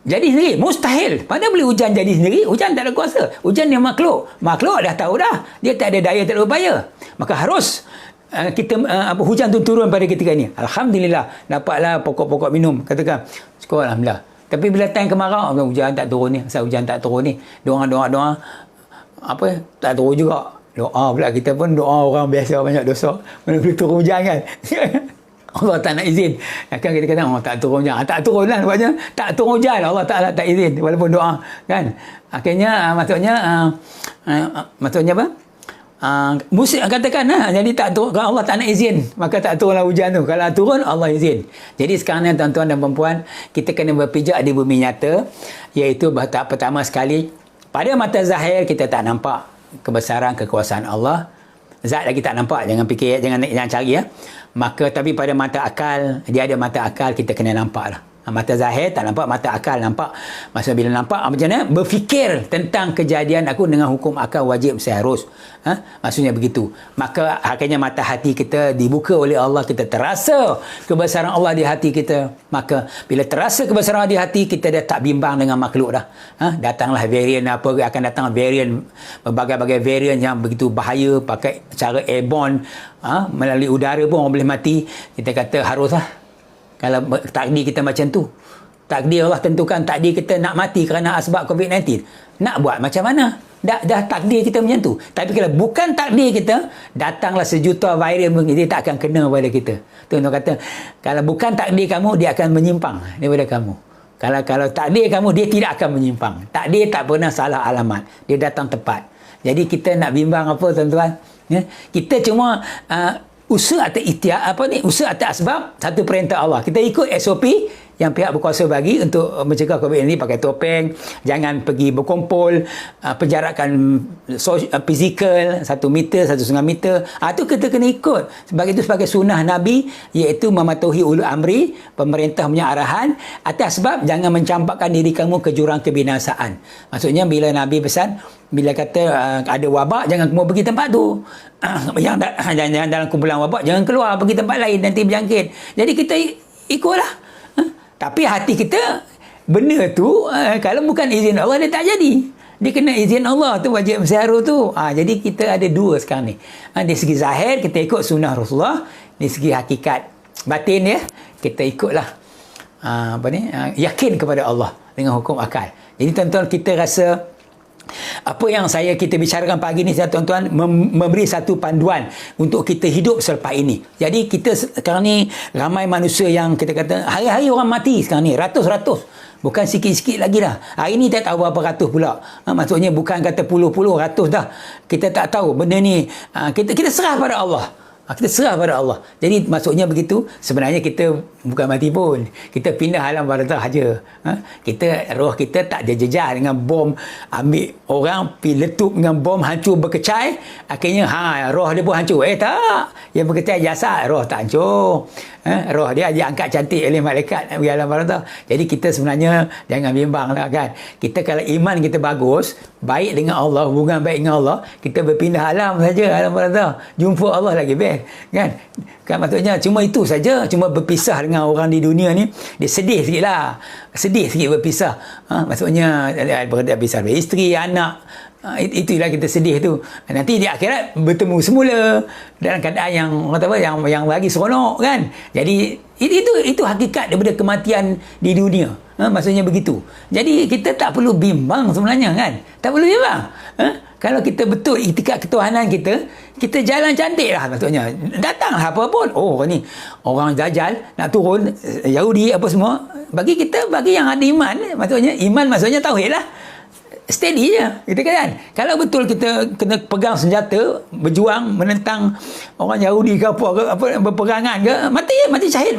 Jadi sendiri, mustahil. Mana boleh hujan jadi sendiri? Hujan tak ada kuasa. Hujan dia makhluk. Makhluk dah tahu dah. Dia tak ada daya, tak ada upaya. Maka harus kita hujan tu turun pada ketika ni. Alhamdulillah, dapatlah pokok-pokok minum. Katakan, syukur Alhamdulillah. Tapi bila time kemarau, hujan tak turun ni. Asal hujan tak turun ni. Doa, tak turun juga. Doa pula, kita pun doa orang biasa banyak dosa. Mana boleh turun hujan kan? Allah tak nak izin. Kan kita kata, tak turun hujan. Tak turun lah. Tak turun hujan. Allah Ta'ala tak izin. Walaupun doa. Kan? Akhirnya, maksudnya apa? Musik katakan jadi tak turun, kalau Allah tak nak izin, maka tak turunlah hujan tu. Kalau turun, Allah izin. Jadi sekarang ni tuan-tuan dan perempuan, kita kena berpijak di bumi nyata, iaitu tahap pertama sekali, pada mata zahir kita tak nampak kebesaran kekuasaan Allah. zat lagi tak nampak, jangan fikir, jangan cari ya. Maka tapi pada mata akal, dia ada mata akal, kita kena nampak lah. Mata zahir tak nampak, mata akal nampak. Maksudnya bila nampak, macam mana? Berfikir tentang kejadian aku dengan hukum akal wajib seharus. Maksudnya begitu. Maka akhirnya mata hati kita dibuka oleh Allah, kita terasa kebesaran Allah di hati kita. Maka bila terasa kebesaran Allah di hati, kita dah tak bimbang dengan makhluk dah. Datanglah varian apa, akan datang varian, berbagai-bagai varian yang begitu bahaya, pakai cara airborne, melalui udara pun orang boleh mati. Kita kata haruslah. Kalau takdir kita macam tu, takdir Allah tentukan takdir kita nak mati kerana asbab COVID-19, nak buat macam mana? Dah takdir kita macam tu. Tapi kalau bukan takdir kita, datanglah sejuta virus pun dia tak akan kena pada kita. Tuan-tuan kata, kalau bukan takdir kamu, dia akan menyimpang daripada kamu. Kalau takdir kamu, dia tidak akan menyimpang. Takdir tak pernah salah alamat, dia datang tepat. Jadi kita nak bimbang apa, tuan-tuan? Ya? Kita cuma usaha atas usaha atas asbab, satu perintah Allah. Kita ikut SOP yang pihak berkuasa bagi untuk mencegah COVID ini, pakai topeng, jangan pergi berkumpul, penjarakan fizikal 1 meter, 1,5 meter. Itu kita kena ikut. Itu sebagai sunnah Nabi, iaitu mematuhi ulul amri, pemerintah punya arahan. Atas sebab jangan mencampakkan diri kamu ke jurang kebinasaan. Maksudnya bila Nabi pesan, bila kata ada wabak, jangan kamu pergi tempat tu. Yang dalam kumpulan wabak, jangan keluar pergi tempat lain, nanti berjangkit. Jadi kita ikutlah. Tapi hati kita, benda tu kalau bukan izin Allah, dia tak jadi. Dia kena izin Allah tu, wajib seharus tu. Jadi kita ada dua sekarang ni. Dari segi zahir, kita ikut sunnah Rasulullah. Dari segi hakikat batin ya, kita ikutlah yakin kepada Allah dengan hukum akal. Jadi tuan-tuan, kita rasa apa yang kita bicarakan pagi ni, tuan-tuan, memberi satu panduan untuk kita hidup selepas ini. Jadi kita sekarang ni ramai manusia yang kita kata hari-hari orang mati sekarang ni, ratus-ratus, bukan sikit-sikit lagi dah. Hari ni tak tahu berapa ratus pula. Maksudnya bukan kata puluh-puluh, ratus dah. Kita tak tahu benda ni. Kita serah pada Allah. Kita serah pada Allah. Jadi maksudnya begitu, sebenarnya kita bukan mati pun. Kita pindah alam barzah saja. Kita, roh kita tak ada jejak dengan bom, ambil orang, pergi letup dengan bom, hancur berkecai. Akhirnya roh dia pun hancur. Tak. Yang berkecai jasad, roh tak hancur. Roh dia diangkat cantik oleh malaikat di alam barzah. Jadi kita sebenarnya jangan bimbang lah kan. Kita kalau iman kita bagus, baik dengan Allah, hubungan baik dengan Allah, kita berpindah alam saja, alam barzah. Jumpa Allah lagi best. Kan maksudnya cuma itu saja, cuma berpisah dengan orang di dunia ni, dia sedih sikit lah, sedih sikit berpisah. Maksudnya berpisah dari isteri, anak, itulah kita sedih tu. Nanti di akhirat bertemu semula dalam keadaan yang orang kata apa, yang lagi seronok kan. Jadi itu hakikat daripada kematian di dunia. Maksudnya begitu. Jadi kita tak perlu bimbang sebenarnya kan. Tak perlu bimbang. Kalau kita betul iktikad ketuhanan kita, kita jalan cantik lah maksudnya. Datanglah apa pun. Ni orang Dajjal nak turun, Yahudi apa semua. Bagi kita, bagi yang ada iman, maksudnya tauhid lah. Steady je. Kita kan. Kalau betul kita kena pegang senjata, berjuang menentang orang Yahudi ke apa berperangan ke, mati syahid.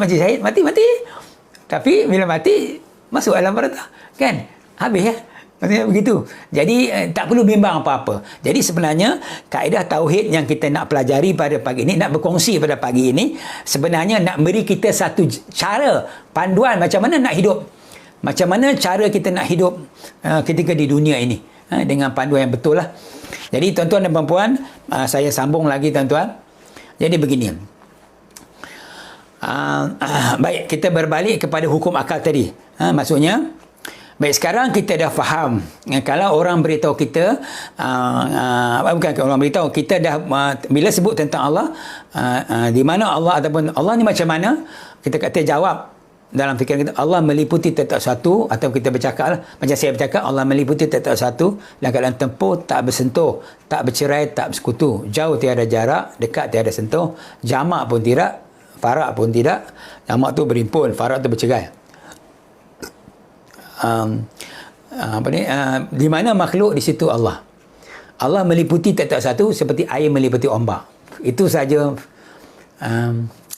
Tapi bila mati, masuk alam barzah. Kan? Habis ya. Maksudnya begitu. Jadi tak perlu bimbang apa-apa. Jadi sebenarnya kaedah tauhid yang kita nak pelajari pada pagi ini, nak berkongsi pada pagi ini, sebenarnya nak beri kita satu cara panduan macam mana nak hidup. Macam mana cara kita nak hidup ketika di dunia ini, dengan panduan yang betul lah. Jadi tuan-tuan dan puan-puan, saya sambung lagi tuan-tuan. Jadi begini. Baik, kita berbalik kepada hukum akal tadi. Maksudnya, baik, sekarang kita dah faham. Kalau orang beritahu kita, bukan orang beritahu, kita dah, bila sebut tentang Allah, di mana Allah ataupun Allah ni macam mana, kita kata jawab dalam fikiran kita, Allah meliputi tiap-tiap satu, atau kita bercakap lah, macam saya bercakap, Allah meliputi tiap-tiap satu, dalam keadaan tempoh, tak bersentuh, tak bercerai, tak bersekutu, jauh tiada jarak, dekat tiada sentuh, jamak pun tidak, farak pun tidak. Jamak tu berimpun, farak tu bercerai. Di mana makhluk, di situ Allah. Allah meliputi tiap-tiap satu seperti air meliputi ombak. Itu saja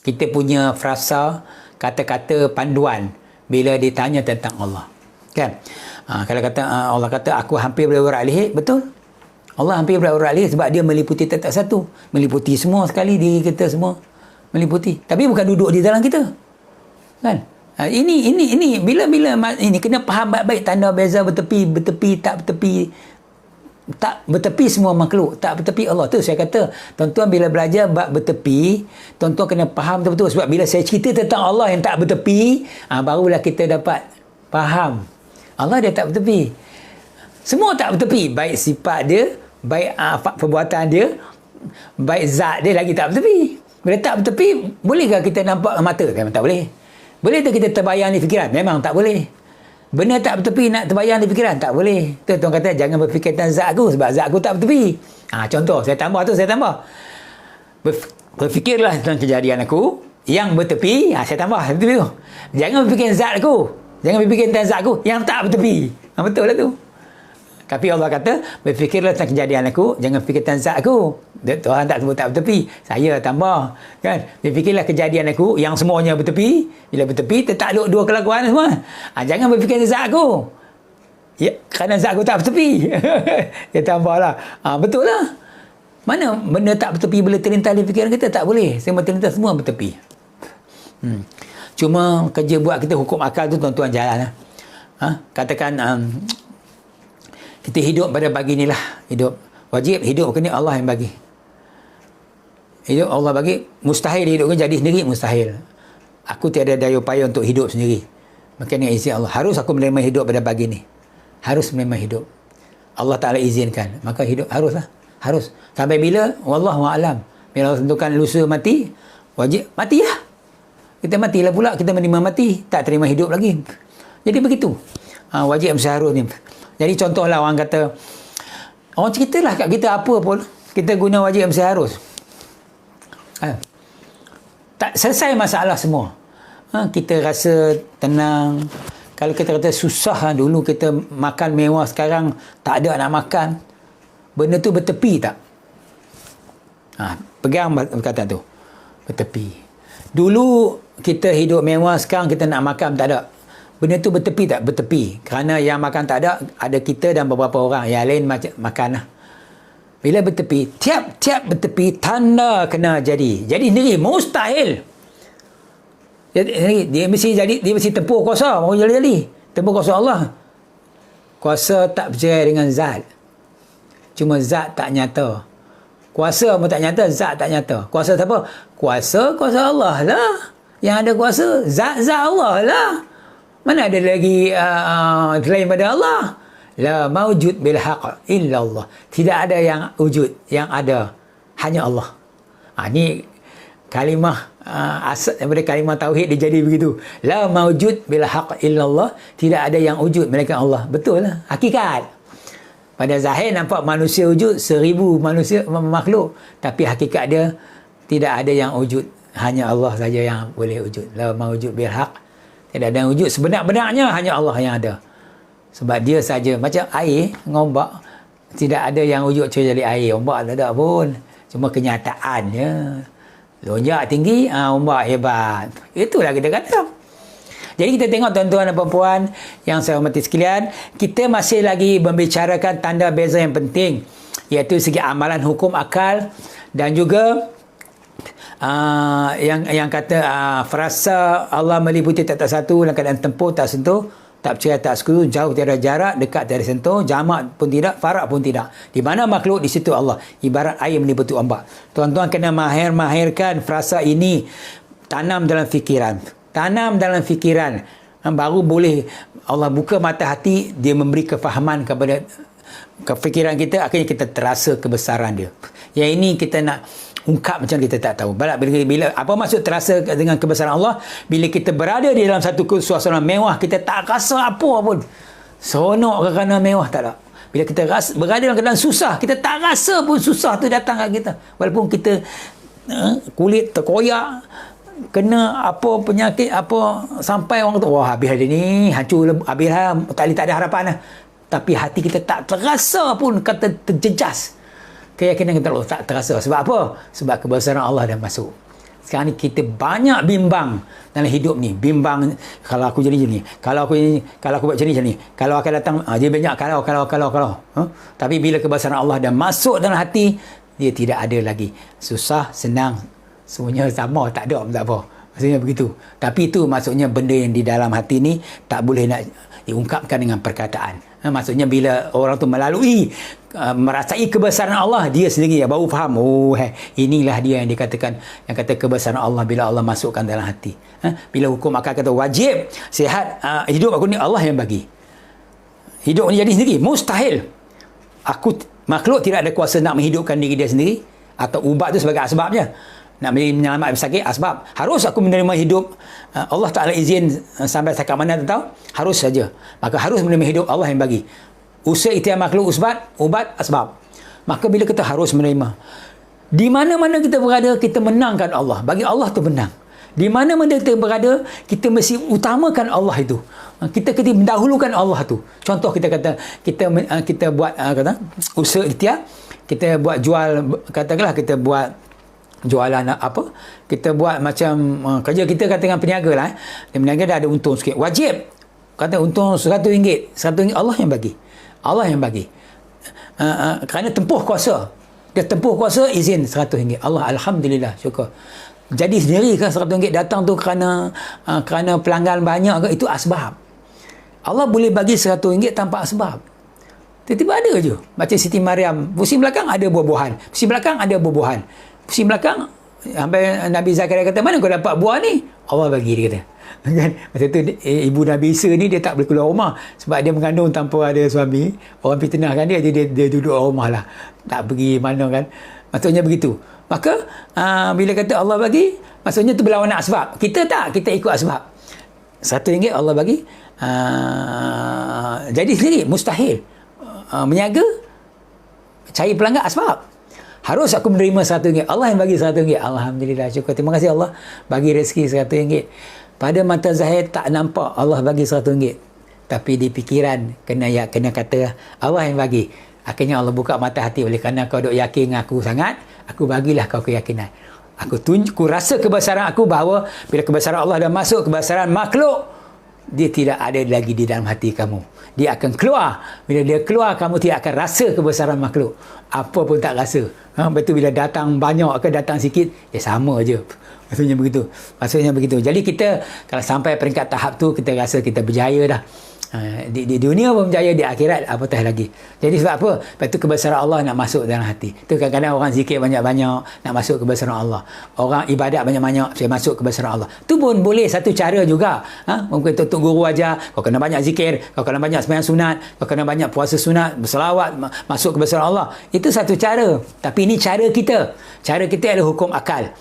kita punya frasa, kata-kata panduan bila ditanya tentang Allah. Kan? Kalau kata Allah kata aku hampir boleh berat leher, betul? Allah hampir berat-berat lagi sebab dia meliputi tak satu. Meliputi semua sekali, diri kita semua. Meliputi. Tapi bukan duduk di dalam kita. Kan? Ini bila ini kena faham baik-baik tanda beza bertepi, tak bertepi semua makhluk, tak bertepi Allah. Tu saya kata, tuan-tuan bila belajar bab bertepi, tuan-tuan kena faham betul-betul. Sebab bila saya cerita tentang Allah yang tak bertepi, barulah kita dapat faham. Allah dia tak bertepi. Semua tak bertepi, baik sifat dia, baik perbuatan dia, baik zat dia lagi tak bertepi. Bila tak bertepi, bolehkah kita nampak mata? Kan tak boleh. Boleh tak kita terbayang di fikiran? Memang tak boleh. Benda tak bertepi nak terbayang di fikiran? Tak boleh. Tu tuan kata jangan berfikir tentang zat aku sebab zat aku tak bertepi. Contoh, saya tambah. Berfikirlah tentang kejadian aku yang bertepi, saya tambah. Jangan berfikir zat aku. Jangan berfikir tentang zat aku yang tak bertepi. Betul lah tu. Tapi Allah kata, berfikirlah tentang kejadian aku, jangan fikir tentang zat aku. Tuhan tak sebut tak bertepi. Saya tambah. Kan? Berfikirlah kejadian aku yang semuanya bertepi. Bila bertepi, tertakluk dua kelakuan semua. Jangan berfikir tentang zat aku. Ya, kerana zat aku tak bertepi. Dia tambahlah. Betul lah. Mana benda tak bertepi boleh terlintas di fikiran kita? Tak boleh. Semua terlintas semua bertepi. Cuma kerja buat kita hukum akal tu tuan-tuan jalan lah. Katakan kita hidup pada pagi ni lah. Hidup. Wajib hidup kena Allah yang bagi. Hidup Allah bagi. Mustahil hidup kan jadi sendiri. Mustahil. Aku tiada daya upaya untuk hidup sendiri. Maka dengan izin Allah. Harus aku menerima hidup pada pagi ni. Harus menerima hidup. Allah Ta'ala izinkan. Maka hidup haruslah. Harus. Sampai bila? Wallahu'alam. Bila Allah tentukan lusa mati, wajib mati lah. Kita matilah pula. Kita menerima mati. Tak terima hidup lagi. Jadi begitu. Wajib seharusnya. Jadi contohlah orang kata, orang ceritalah kat kita apa pun, kita guna wajib mesti harus. Tak selesai masalah semua. Kita rasa tenang. Kalau kita kata susah dulu kita makan mewah, sekarang tak ada nak makan. Benda tu bertepi tak? Pegang perkataan tu. Bertepi. Dulu kita hidup mewah, sekarang kita nak makan tak ada. Benda tu bertepi tak? Bertepi. Kerana yang makan tak ada kita dan beberapa orang. Yang lain makan lah. Bila bertepi, tiap-tiap bertepi, tanda kena jadi. Jadi sendiri, mustahil. Dia mesti tempur kuasa. Mau jadi. Tempur kuasa Allah. Kuasa tak bercerai dengan zat. Cuma zat tak nyata. Kuasa pun tak nyata, zat tak nyata. Kuasa siapa? Kuasa Allah lah. Yang ada kuasa, zat-zat Allah lah. Mana ada lagi selain pada Allah? La maujud bil haqq illa Allah. Tidak ada yang wujud, yang ada hanya Allah. Ni kalimah asal daripada kalimah tauhid dia jadi begitu. La maujud bil haqq illa Allah. Tidak ada yang wujud melainkan Allah. Betul lah. Hakikat. Pada zahir nampak manusia wujud, 1000 manusia makhluk. Tapi hakikat dia tidak ada yang wujud. Hanya Allah saja yang boleh wujud. La maujud bil haqq. Tidak ada yang wujud. Sebenar-benarnya hanya Allah yang ada. Sebab dia saja. Macam air, ngombak. Tidak ada yang wujud kecuali air. Ombak tak ada pun. Cuma kenyataannya. Lonjak tinggi, ombak hebat. Itulah kita kata. Jadi kita tengok tuan-tuan dan puan-puan yang saya hormati sekalian. Kita masih lagi membicarakan tanda beza yang penting. Iaitu segi amalan hukum akal. Dan juga yang kata frasa Allah meliputi tak satu dalam keadaan tempur tak sentuh, tak percaya tak sekutu, jauh tiada jarak, dekat tiada sentuh, jamak pun tidak, farak pun tidak. Di mana makhluk, di situ Allah. Ibarat air meliputi ombak. Tuan-tuan kena mahirkan frasa ini, tanam dalam fikiran. Baru boleh Allah buka mata hati, dia memberi kefahaman kepada kefikiran kita, akhirnya kita terasa kebesaran dia. Yang ini kita nak ungkap macam kita tak tahu. Bila apa maksud terasa dengan kebesaran Allah? Bila kita berada di dalam satu suasana mewah, kita tak rasa apa pun. Seronok kerana mewah, tak ada. Bila kita berada dalam keadaan susah, kita tak rasa pun susah tu datang kat kita. Walaupun kita kulit terkoyak, kena apa penyakit apa, sampai orang kata wah habis hari ni, hancur habis lah, tak ada harapan lah. Tapi hati kita tak terasa pun kata terjejas. Keyakinan kita tak terasa. Sebab apa? Sebab kebesaran Allah dah masuk. Sekarang ni kita banyak bimbang dalam hidup ni. Bimbang, kalau aku jadi ni, kalau aku buat macam ni, kalau akan datang, dia banyak kalau. Tapi bila kebesaran Allah dah masuk dalam hati, dia tidak ada lagi. Susah, senang, semuanya sama, tak ada apa. Maksudnya begitu. Tapi itu maksudnya benda yang di dalam hati ni tak boleh nak diungkapkan dengan perkataan. Maksudnya bila orang tu melalui merasai kebesaran Allah, dia sendiri baru faham, inilah dia yang dikatakan, yang kata kebesaran Allah bila Allah masukkan dalam hati. Bila hukum akal kata wajib sihat, hidup aku ni Allah yang bagi. Hidup ni jadi sendiri mustahil. Makhluk tidak ada kuasa nak menghidupkan diri dia sendiri, atau ubat tu sebagai asbabnya. Nak menyelamatkan sakit, asbab. Harus aku menerima hidup. Allah Ta'ala izin sampai setakat mana tu tahu? Harus saja. Maka harus menerima hidup Allah yang bagi. Usaha ikhtiar makhluk ubat, asbab. Maka bila kita harus menerima. Di mana-mana kita berada, kita menangkan Allah. Bagi Allah tu menang. Di mana-mana kita berada, kita mesti utamakan Allah itu. Kita mendahulukan Allah tu. Contoh kita kata, kita buat usaha ikhtiar, kita buat jual, katakanlah kita buat jualan apa, kita buat macam kerja kita katakan peniaga lah. Peniaga dah ada untung sikit, wajib kata untung RM100, RM100 Allah yang bagi. Allah yang bagi. Kerana tempuh kuasa, dia tempuh kuasa, izin RM100 Allah, alhamdulillah, syukur. Jadi sendiri kan RM100 datang tu kerana pelanggan banyak ke, itu asbab. Allah boleh bagi RM100 tanpa asbab. Tiba-tiba ada je. Macam Siti Maryam, pusing belakang ada buah-buahan, pusing belakang ada buah-buahan, pusing belakang, sampai Nabi Zakaria kata, mana kau dapat buah ni? Allah bagi, dia kata. Kan? Masa tu ibu Nabi Isa ni dia tak boleh keluar rumah sebab dia mengandung tanpa ada suami. Orang fitnahkan dia, dia duduk rumah lah, tak pergi mana kan. Maksudnya begitu. Maka bila kata Allah bagi, maksudnya tu berlawanan asbab. Kita tak, kita ikut asbab. RM100 Allah bagi, jadi sendiri mustahil. Meniaga, cari pelanggan, asbab. Harus aku menerima RM100. Allah yang bagi RM100. Alhamdulillah, syukur. Terima kasih Allah bagi rezeki RM100. Pada mata zahir tak nampak Allah bagi RM100. Tapi di fikiran kena kata Allah yang bagi. Akhirnya Allah buka mata hati. Oleh kerana kau duk yakin aku sangat, aku bagilah kau keyakinan. Aku rasa kebesaran aku, bahawa bila kebesaran Allah dah masuk, kebesaran makhluk, dia tidak ada lagi di dalam hati kamu. Dia akan keluar. Bila dia keluar, kamu tidak akan rasa kebesaran makhluk. Apa pun tak rasa. Betul, bila datang banyak ke datang sikit, sama je. Maksudnya begitu. Jadi kita, kalau sampai peringkat tahap tu, kita rasa kita berjaya dah. Di dunia pun berjaya, di akhirat apatah lagi. Jadi sebab apa? Lepas tu kebesaran Allah nak masuk dalam hati. Tu kadang-kadang orang zikir banyak-banyak nak masuk kebesaran Allah. Orang ibadat banyak-banyak saya masuk kebesaran Allah. Tu pun boleh satu cara juga. Mungkin Tok Guru ajar, kau kena banyak zikir, kau kena banyak sembahyang sunat, kau kena banyak puasa sunat, berselawat, masuk kebesaran Allah. Itu satu cara. Tapi ini cara kita. Cara kita adalah hukum akal.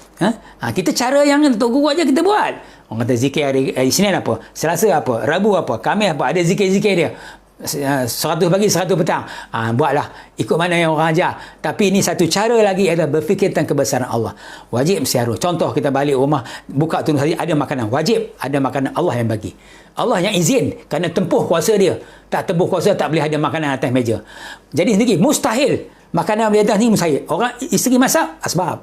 Kita cara yang Tok Guru ajar kita buat. Orang kata zikir hari Isnin apa, Selasa apa, Rabu apa, Khamis apa, ada zikir-zikir dia. 100 pagi, 100 petang. Buatlah ikut mana yang orang ajar. Tapi ini satu cara lagi adalah berfikir tentang kebesaran Allah. Wajib mesti harus. Contoh kita balik rumah, buka tulis hari, ada makanan. Wajib ada makanan, Allah yang bagi. Allah yang izin kerana tempuh kuasa dia. Tak tempuh kuasa, tak boleh ada makanan atas meja. Jadi sendiri mustahil. Makanan boleh atas ni mustahil. Orang isteri masak, asbab.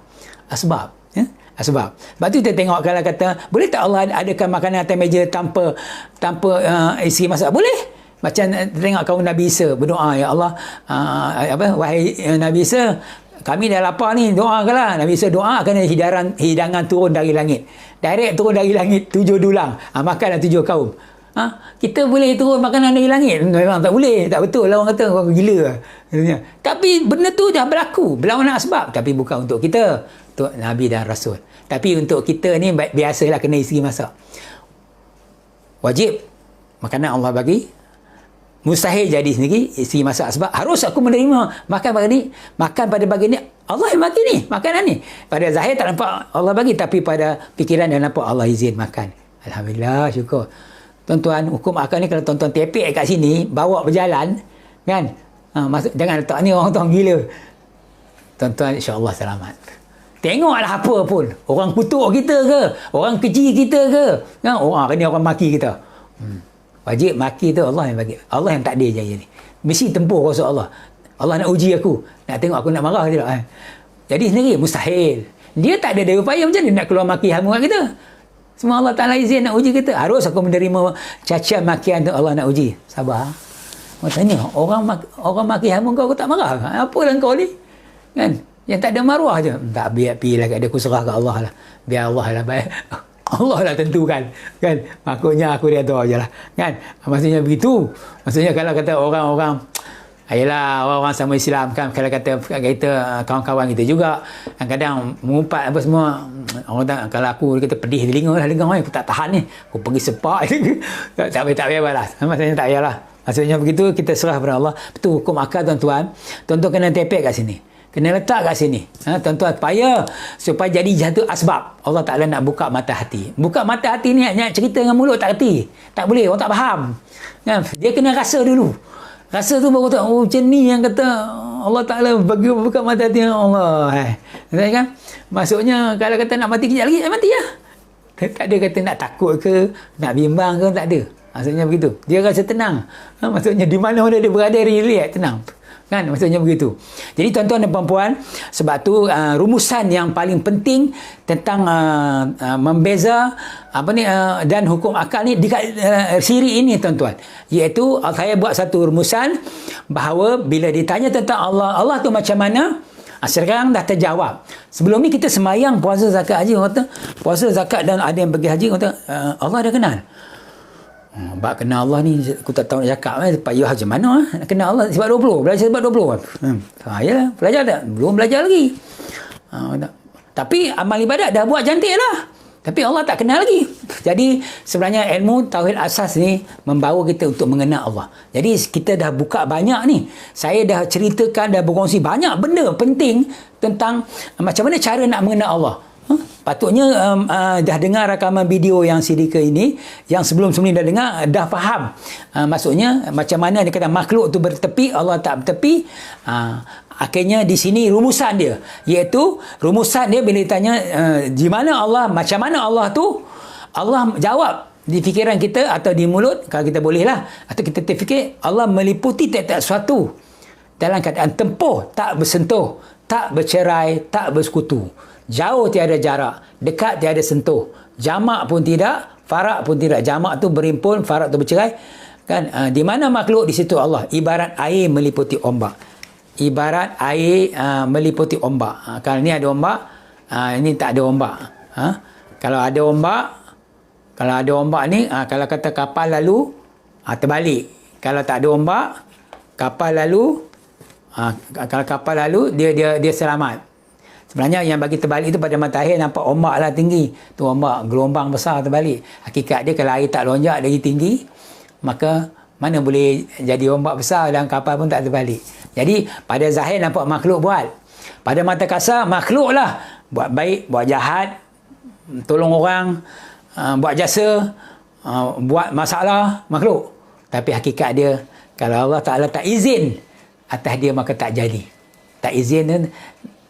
Sebab tu kita tengok, kalau kata boleh tak Allah adakan makanan atas meja tanpa isteri masak? Boleh. Macam tengok kaum Nabi Isa berdoa, ya Allah, wahai Nabi Isa, kami dah lapar ni, doakanlah. Nabi Isa doa akan hidangan turun dari langit. Direct turun dari langit 7 dulang. Makanlah 7 kaum. Kita boleh turun makanan dari langit? Memang tak boleh. Tak betul lah, orang kata orang gila. Tapi benda tu dah berlaku, berlawanan asbab. Tapi bukan untuk kita, untuk Nabi dan Rasul. Tapi untuk kita ni biasalah kena isteri masak. Wajib makanan Allah bagi, mustahil jadi sendiri isteri masak. Sebab harus aku menerima makan pada ni, makan pada bagian ni Allah yang bagi ni, makanan ni. Pada zahir tak nampak Allah bagi, tapi pada fikiran dah nampak Allah izin makan. Alhamdulillah, syukur. Tuan-tuan, hukum akal ni kalau tuan-tuan tepek kat sini, bawa berjalan, kan? Jangan letak ni orang gila. Tuan-tuan insya-Allah selamat. Tengoklah apa pun. Orang kutuk kita ke, orang keji kita ke, kan? Orang maki kita. Wajib maki tu Allah yang bagi. Allah yang takdir je ni. Mesti tempuh kuasa Allah. Allah nak uji aku, nak tengok aku nak marah ke tidak. Jadi sendiri mustahil. Dia tak ada daya upaya, macam mana nak keluar maki hamu kat kita? Semua Allah Ta'ala izin nak uji kita. Harus aku menerima cacian makian tu, Allah nak uji. Sabar. Orang tanya, orang maki hamu kau tak marah? Apa lah kau ni? Kan? Yang tak ada maruah je. Tak, biar lah kat dia, aku serah kat Allah lah. Biar Allah lah baik. Allah lah tentukan. Kan? Maknanya aku redha je lah. Kan? Maksudnya begitu. Maksudnya kalau kata orang-orang, ayolah, orang-orang sama Islam kan, kalau kata kita kawan-kawan kita juga kadang-kadang mengumpat apa semua, orang tak, kalau aku kata pedih telinga lah, aku tak tahan ni, aku pergi sepak tak payah balas. Maksudnya tak payahlah. Maksudnya begitu, kita serah kepada Allah. Betul hukum akal tuan-tuan. Tuan-tuan kena tepek kat sini, kena letak kat sini, tuan-tuan, supaya jadi jatuh asbab. Allah Ta'ala nak buka mata hati. Buka mata hati ni hanya cerita dengan mulut tak reti, tak boleh, orang tak faham kan? Dia kena rasa dulu. Rasa tu baru tahu, macam ni yang kata Allah Ta'ala bagi buka mata hati Allah. Kan? Maksudnya kalau kata nak mati kejap lagi, mati lah. Tak ada kata nak takut ke, nak bimbang ke, tak ada. Maksudnya begitu. Dia rasa tenang. Maksudnya di mana dia berada, relax, tenang. Kan? Maksudnya begitu. Jadi tuan-tuan dan puan-puan, sebab tu rumusan yang paling penting tentang membeza dan hukum akal ni di siri ini tuan-tuan, iaitu saya buat satu rumusan bahawa bila ditanya tentang Allah tu macam mana, sekarang dah terjawab. Sebelum ni kita semayang, puasa, zakat, haji, orang kata puasa, zakat dan ada yang pergi haji, orang kata Allah dah kenal. Bak kenal Allah ni aku tak tahu nak cakap payah macam mana nak kenal Allah sebab 20 belajar sebab 20 yalah, belajar tak? Belum belajar lagi. Tapi amal ibadat dah buat cantik lah, tapi Allah tak kenal lagi. Jadi sebenarnya ilmu tauhid asas ni membawa kita untuk mengenal Allah. Jadi kita dah buka banyak ni, saya dah ceritakan, dah berkongsi banyak benda penting tentang macam mana cara nak mengenal Allah. Patutnya dah dengar rakaman video yang CD ke ini, yang sebelum-sebelum ni dah dengar, dah faham maksudnya macam mana dia kata makhluk tu bertepi, Allah tak bertepi. Akhirnya di sini rumusan dia, iaitu rumusan dia bila ditanya di mana Allah, macam mana Allah tu, Allah jawab di fikiran kita atau di mulut kalau kita boleh lah, atau kita terfikir Allah meliputi tiap-tiap sesuatu dalam keadaan tempuh, tak bersentuh, tak bercerai, tak bersekutu. Jauh tiada jarak, dekat tiada sentuh, jamak pun tidak, farak pun tidak. Jamak tu berimpun, farak tu bercerai. Kan? Di mana makhluk, di situ Allah. Ibarat air meliputi ombak. Ibarat air meliputi ombak. Kalau ni ada ombak, ini tak ada ombak. Kalau ada ombak ni, kalau kata kapal lalu, terbalik. Kalau tak ada ombak, kapal lalu, kalau kapal lalu, dia selamat. Sebenarnya yang bagi terbalik itu pada matahari nampak ombak lah tinggi. Tu ombak, gelombang besar terbalik. Hakikat dia kalau air tak lonjak lagi tinggi, maka mana boleh jadi ombak besar dan kapal pun tak terbalik. Jadi pada zahir nampak makhluk buat. Pada mata kasar makhluk lah. Buat baik, buat jahat, tolong orang, buat jasa, buat masalah, makhluk. Tapi hakikat dia, kalau Allah Ta'ala tak izin atas dia, maka tak jadi. Tak izin,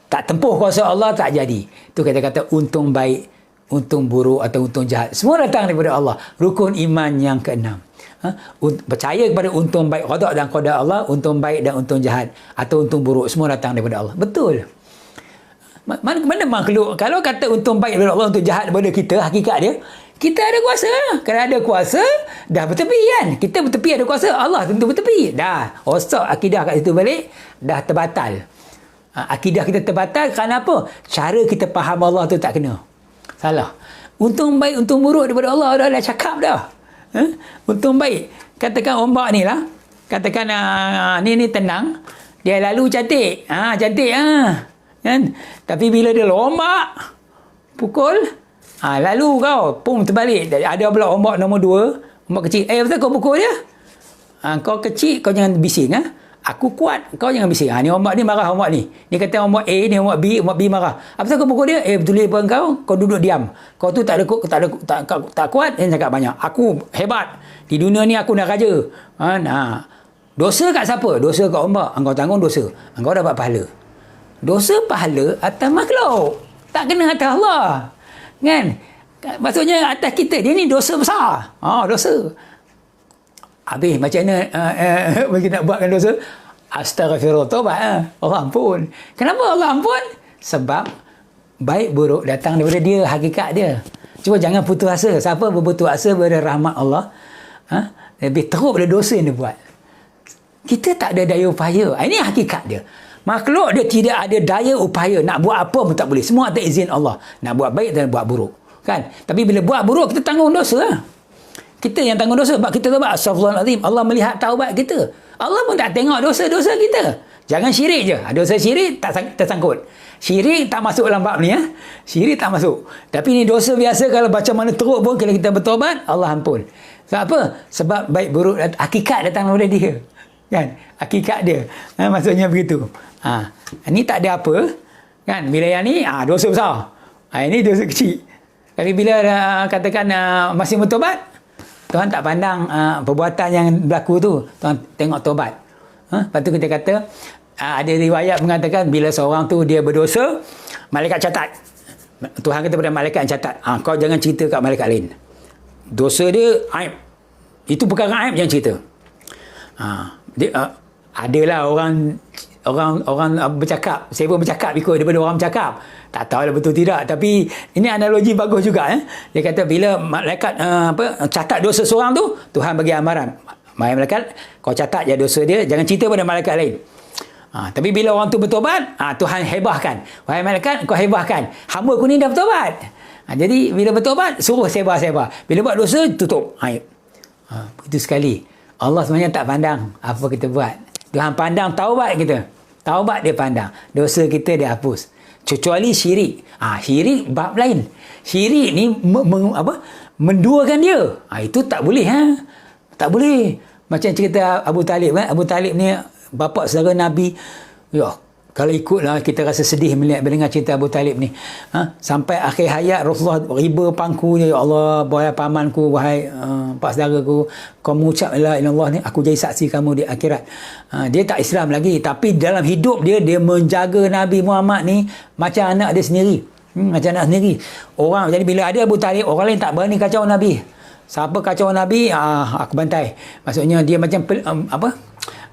tak tempuh kuasa Allah, tak jadi. Itu kata-kata untung baik, untung buruk atau untung jahat. Semua datang daripada Allah. Rukun iman yang keenam. Percaya kepada untung baik, qada dan qada Allah, untung baik dan untung jahat atau untung buruk, semua datang daripada Allah. Betul. Mana makhluk, kalau kata untung baik daripada Allah, untung jahat daripada kita, hakikat dia, kita ada kuasa. Kalau ada kuasa, dah bertepi kan. Kita bertepi ada kuasa, Allah tentu bertepi. Dah, rosak akidah kat situ balik, dah terbatal. Akidah kita terbatal kerana apa? Cara kita faham Allah tu tak kena. Salah. Untung baik, untung buruk daripada Allah dah cakap dah. Untung baik. Katakan ombak ni lah. Katakan ni tenang. Dia lalu cantik. Cantik. Kan? Tapi bila dia lombak, pukul, lalu kau, pum terbalik. Ada pula ombak nombor 2. Ombak kecil. Betul kau pukul dia? Kau kecil, kau jangan bising. Aku kuat, kau jangan bising. Ni ombak ni marah ombak ni. Ni kata ombak A, ni ombak B marah. Apa kau pukul dia? Betul apa kau duduk diam. Kau tu tak kuat, dia cakap banyak. Aku hebat. Di dunia ni aku nak raja. Dosa kat siapa? Dosa kat ombak. Engkau tanggung dosa. Engkau dapat pahala. Dosa pahala atas makhluk. Tak kena atas Allah. Kan? Maksudnya atas kita. Dia ni dosa besar. Dosa. Habis macam mana bagi nak buatkan dosa? Astaghfirullah, taubat. Allah ampun. Kenapa Allah ampun? Sebab baik buruk datang daripada dia, hakikat dia. Cuba jangan putus asa. Siapa berputus asa pada rahmat Allah, lebih teruk pada dosa yang dia buat. Kita tak ada daya upaya. Ini hakikat dia. Makhluk dia tidak ada daya upaya. Nak buat apa pun tak boleh. Semua atas izin Allah. Nak buat baik dan buat buruk. Kan? Tapi bila buat buruk, kita tanggung dosa. Kita yang tanggung dosa. Sebab kita taubat. Astaghfirullahaladzim. Allah melihat taubat kita. Allah pun tak tengok dosa-dosa kita. Jangan syirik je. Dosa syirik tak tersangkut. Syirik tak masuk dalam bab ni. Syirik tak masuk. Tapi ni dosa biasa. Kalau macam mana teruk pun, kalau kita bertobat, Allah ampun. Sebab apa? Sebab baik buruk, hakikat datang daripada dia. Kan? Hakikat dia. Maksudnya begitu. Ini tak ada apa. Kan? Bila yang ni, dosa besar. Ini dosa kecil. Tapi bila katakan masih bertobat, Tuhan tak pandang perbuatan yang berlaku tu. Tuhan tengok tobat. Lepas tu kita kata, ada riwayat mengatakan bila seorang tu dia berdosa, malaikat catat. Tuhan kata pada malaikat yang catat, kau jangan cerita kat malaikat lain. Dosa dia aib. Itu perkara aib, jangan cerita. Adalah orang bercakap, saya pun bercakap ikut daripada orang bercakap. Tak tahu lah betul tidak, tapi ini analogi bagus juga. Dia kata bila malaikat catat dosa seorang tu, Tuhan bagi amaran. Malaikat, kau catat je dosa dia, jangan cerita pada malaikat lain. Tapi bila orang tu bertobat, Tuhan hebahkan. Wahai malaikat, kau hebahkan. Hamba aku ni dah bertobat. Jadi bila bertobat, suruh sebar-sebar. Bila buat dosa, tutup aib. Begitu sekali. Allah sebenarnya tak pandang apa kita buat. Tuhan pandang taubat kita. Taubat dia pandang. Dosa kita dia hapus. Kecuali syirik. Syirik bab lain. Syirik ni menduakan dia. Itu tak boleh. Tak boleh. Macam cerita Abu Talib. Abu Talib ni bapa saudara Nabi. Kalau ikutlah kita rasa sedih mendengar cerita Abu Talib ni. Sampai akhir hayat Rasulullah riba pangku dia. Ya Allah, wahai pamanku, wahai pak saudaraku, kau mengucap la ilaha illallah ni, aku jadi saksi kamu di akhirat. Dia tak Islam lagi, tapi dalam hidup dia menjaga Nabi Muhammad ni macam anak dia sendiri. Macam anak sendiri. Jadi bila ada Abu Talib, orang lain tak berani kacau Nabi. Siapa kacau Nabi, aku bantai. Maksudnya dia macam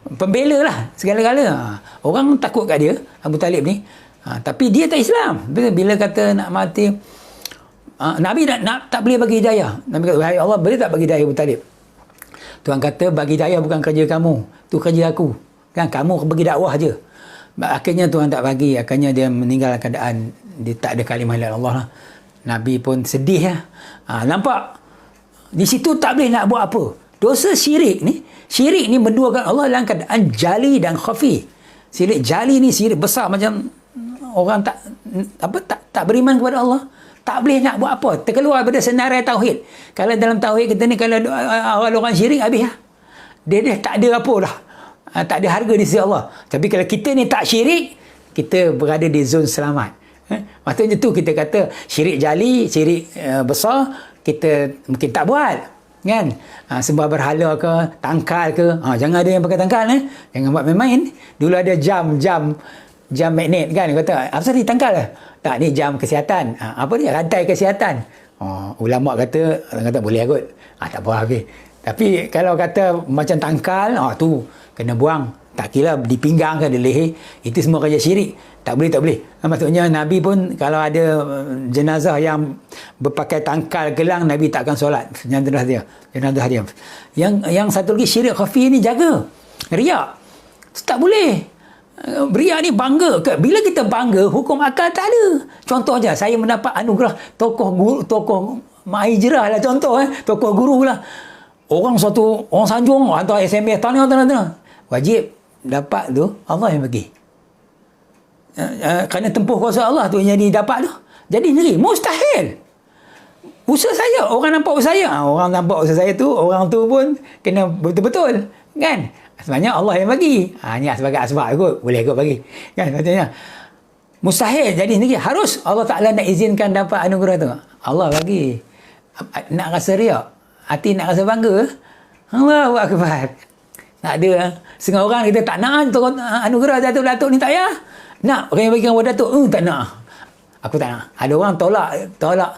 pembela lah segala-gala. Orang takut kat dia, Abu Talib ni. Tapi dia tak Islam. Bila kata nak mati, Nabi tak boleh bagi hidayah. Nabi kata, wahai Allah, boleh tak bagi hidayah Abu Talib? Tuhan kata, bagi hidayah bukan kerja kamu, tu kerja aku. Kan kamu bagi dakwah je. Akhirnya Tuhan tak bagi. Akhirnya dia meninggal keadaan dia tak ada kalimah la ilaha illallah lah. Nabi pun sedih. Nampak? Di situ tak boleh nak buat apa. Dosa syirik ni menduakan Allah dalam keadaan jali dan khafi. Syirik jali ni syirik besar, macam orang tak beriman kepada Allah. Tak boleh nak buat apa. Terkeluar daripada senarai tauhid. Kalau dalam tauhid kita ni, kalau orang syirik, habis lah. Dia tak ada apa dah. Tak ada harga di sisi Allah. Tapi kalau kita ni tak syirik, kita berada di zon selamat. Maksudnya tu kita kata syirik jali, syirik besar, kita mungkin tak buat. Kan? Sembah berhala ke, tangkal ke. Jangan ada yang pakai tangkal. Jangan buat main-main. Dulu ada jam magnet kan. Dia kata, apa tadi tangkal lah? Tak, ni jam kesihatan. Apa ni? Rantai kesihatan. Ulama kata boleh kot. Tak apa habis. Tapi kalau kata macam tangkal, tu kena buang. Tak kira di pinggang ke, di leher. Itu semua kerja syirik. Tak boleh. Maksudnya Nabi pun kalau ada jenazah yang berpakai tangkal gelang, Nabi tak akan solat. Jenazah dia. Yang satu lagi syirik khafi ni jaga. Riak. Tak boleh. Riak ni bangga. Bila kita bangga, hukum akal tak ada. Contoh je, saya mendapat anugerah tokoh Mak Hijrah lah contoh. Tokoh guru lah. Orang sanjung atau SMS tanah. Wajib dapat tu Allah yang bagi. Kerana tempuh kuasa Allah tu yang didapat tu. Jadi sendiri mustahil. Usaha saya, orang nampak usaha saya. Orang nampak usaha saya tu, orang tu pun kena betul-betul. Kan? Sebenarnya Allah yang bagi. Ni sebagai asbab kot. Boleh kot bagi. Kan? Maksudnya mustahil jadi sendiri. Harus Allah Ta'ala nak izinkan dapat anugerah tu. Allah bagi. Nak rasa riak, hati nak rasa bangga. Allahu Akbar. Tak ada. Setengah orang kita tak nak anugerah Datuk ni, tak payah. Nak. Orang yang bagikan kepada Datuk, tak nak. Aku tak nak. Ada orang tolak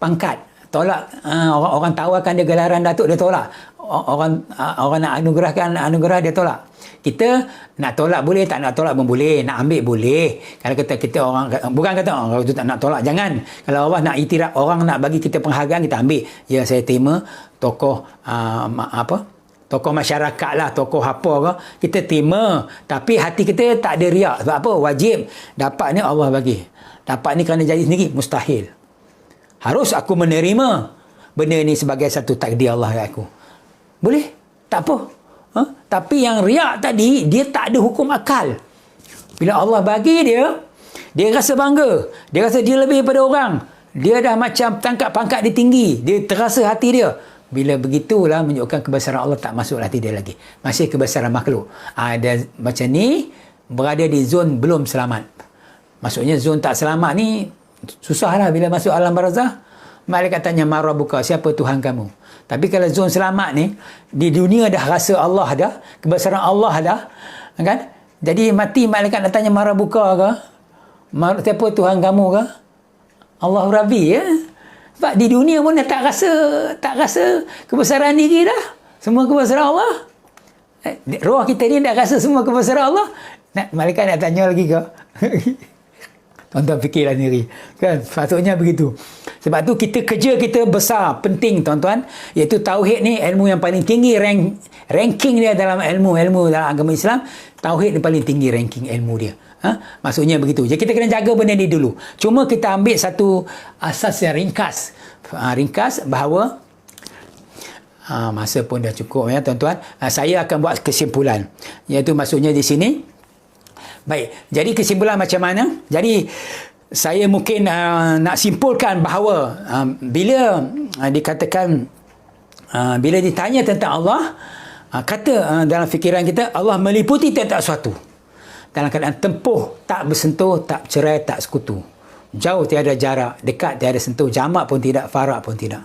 pangkat. Tolak orang tawarkan dia gelaran Datuk, dia tolak. orang nak anugerah dia tolak. Kita nak tolak boleh, tak nak tolak pun boleh, nak ambil boleh. Kalau kita orang, bukan kata orang tu tak nak tolak, jangan. Kalau Allah nak iktiraf, orang nak bagi kita penghargaan, kita ambil. Ya, saya terima tokoh tokoh masyarakat lah, tokoh apa ke, kita terima. Tapi hati kita tak ada riak. Sebab apa? Wajib. Dapat ni Allah bagi. Dapat ni kerana jadi sendiri, mustahil. Harus aku menerima benda ni sebagai satu takdir Allah kat aku. Boleh? Tak apa. Tapi yang riak tadi, dia tak ada hukum akal. Bila Allah bagi dia rasa bangga. Dia rasa dia lebih daripada orang. Dia dah macam tangkap pangkat dia tinggi. Dia terasa hati dia. Bila begitulah menunjukkan kebesaran Allah tak masuk hati dia lagi. Masih kebesaran makhluk. Ada macam ni, berada di zon belum selamat. Maksudnya zon tak selamat ni, susahlah bila masuk alam barzah. Malaikat tanya, "Man rabbuka?" Siapa Tuhan kamu? Tapi kalau zon selamat ni, di dunia dah rasa Allah dah, kebesaran Allah dah, kan? Jadi mati malaikat nak tanya, "Man rabbuka?" ke? Siapa Tuhan kamu ke? Allahu Rabbi, ya. Sebab di dunia pun dah tak rasa kebesaran diri dah. Semua kebesaran Allah. Roh kita ni dah rasa semua kebesaran Allah. Malaikat nak tanya lagi ke? Tuan-tuan fikirlah sendiri. Kan? Patutnya begitu. Sebab tu kerja kita besar, penting tuan-tuan. Iaitu tauhid ni ilmu yang paling tinggi ranking dia dalam ilmu dalam agama Islam. Tauhid ni paling tinggi ranking ilmu dia. Maksudnya begitu. Jadi kita kena jaga benda ni dulu. Cuma kita ambil satu asas yang ringkas. Ringkas bahawa masa pun dah cukup ya tuan-tuan. Saya akan buat kesimpulan. Iaitu maksudnya di sini. Baik, jadi kesimpulan macam mana? Jadi saya mungkin nak simpulkan bahawa bila dikatakan bila ditanya tentang Allah, kata dalam fikiran kita Allah meliputi tiap-tiap sesuatu. Dalam keadaan tempuh, tak bersentuh, tak cerai, tak sekutu. Jauh tiada jarak, dekat tiada sentuh, jamak pun tidak, farak pun tidak.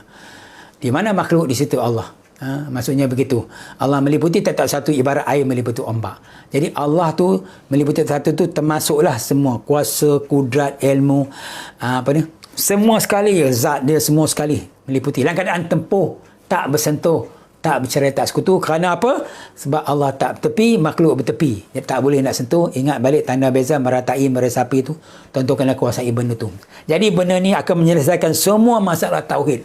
Di mana makhluk, di situ Allah. Maksudnya begitu. Allah meliputi tak satu ibarat air meliputi ombak. Jadi Allah tu meliputi satu tu termasuklah semua kuasa, kudrat, ilmu, semua sekali, zat dia semua sekali meliputi. Dalam keadaan tempuh, tak bersentuh, tak bercerai, tak sekutu. Kerana apa? Sebab Allah tak bertepi, makhluk bertepi. Dia tak boleh nak sentuh. Ingat balik tanda beza meratai, meresapi tu. Tentu kena kuasai benda tu. Jadi benda ni akan menyelesaikan semua masalah tauhid.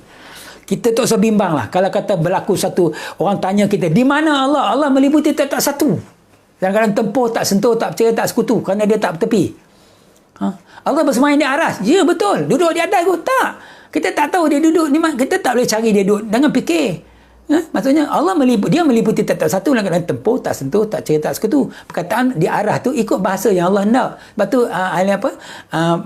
Kita tak usah bimbang lah. Kalau kata berlaku satu, orang tanya kita, di mana Allah? Allah meliputi tak satu. Dalam keadaan tempuh, tak sentuh, tak percaya, tak sekutu. Kerana dia tak bertepi. Allah bersemayam di aras. Ya, betul. Duduk di atas kot. Tak. Kita tak tahu dia duduk ni. Kita tak boleh cari dia duduk. Jangan fikir. Maksudnya Allah dia meliputi tak satu dalam keadaan tempuh, tak sentuh, tak cerita, tak sekutu. Perkataan di arah tu ikut bahasa yang Allah nak. Sebab tu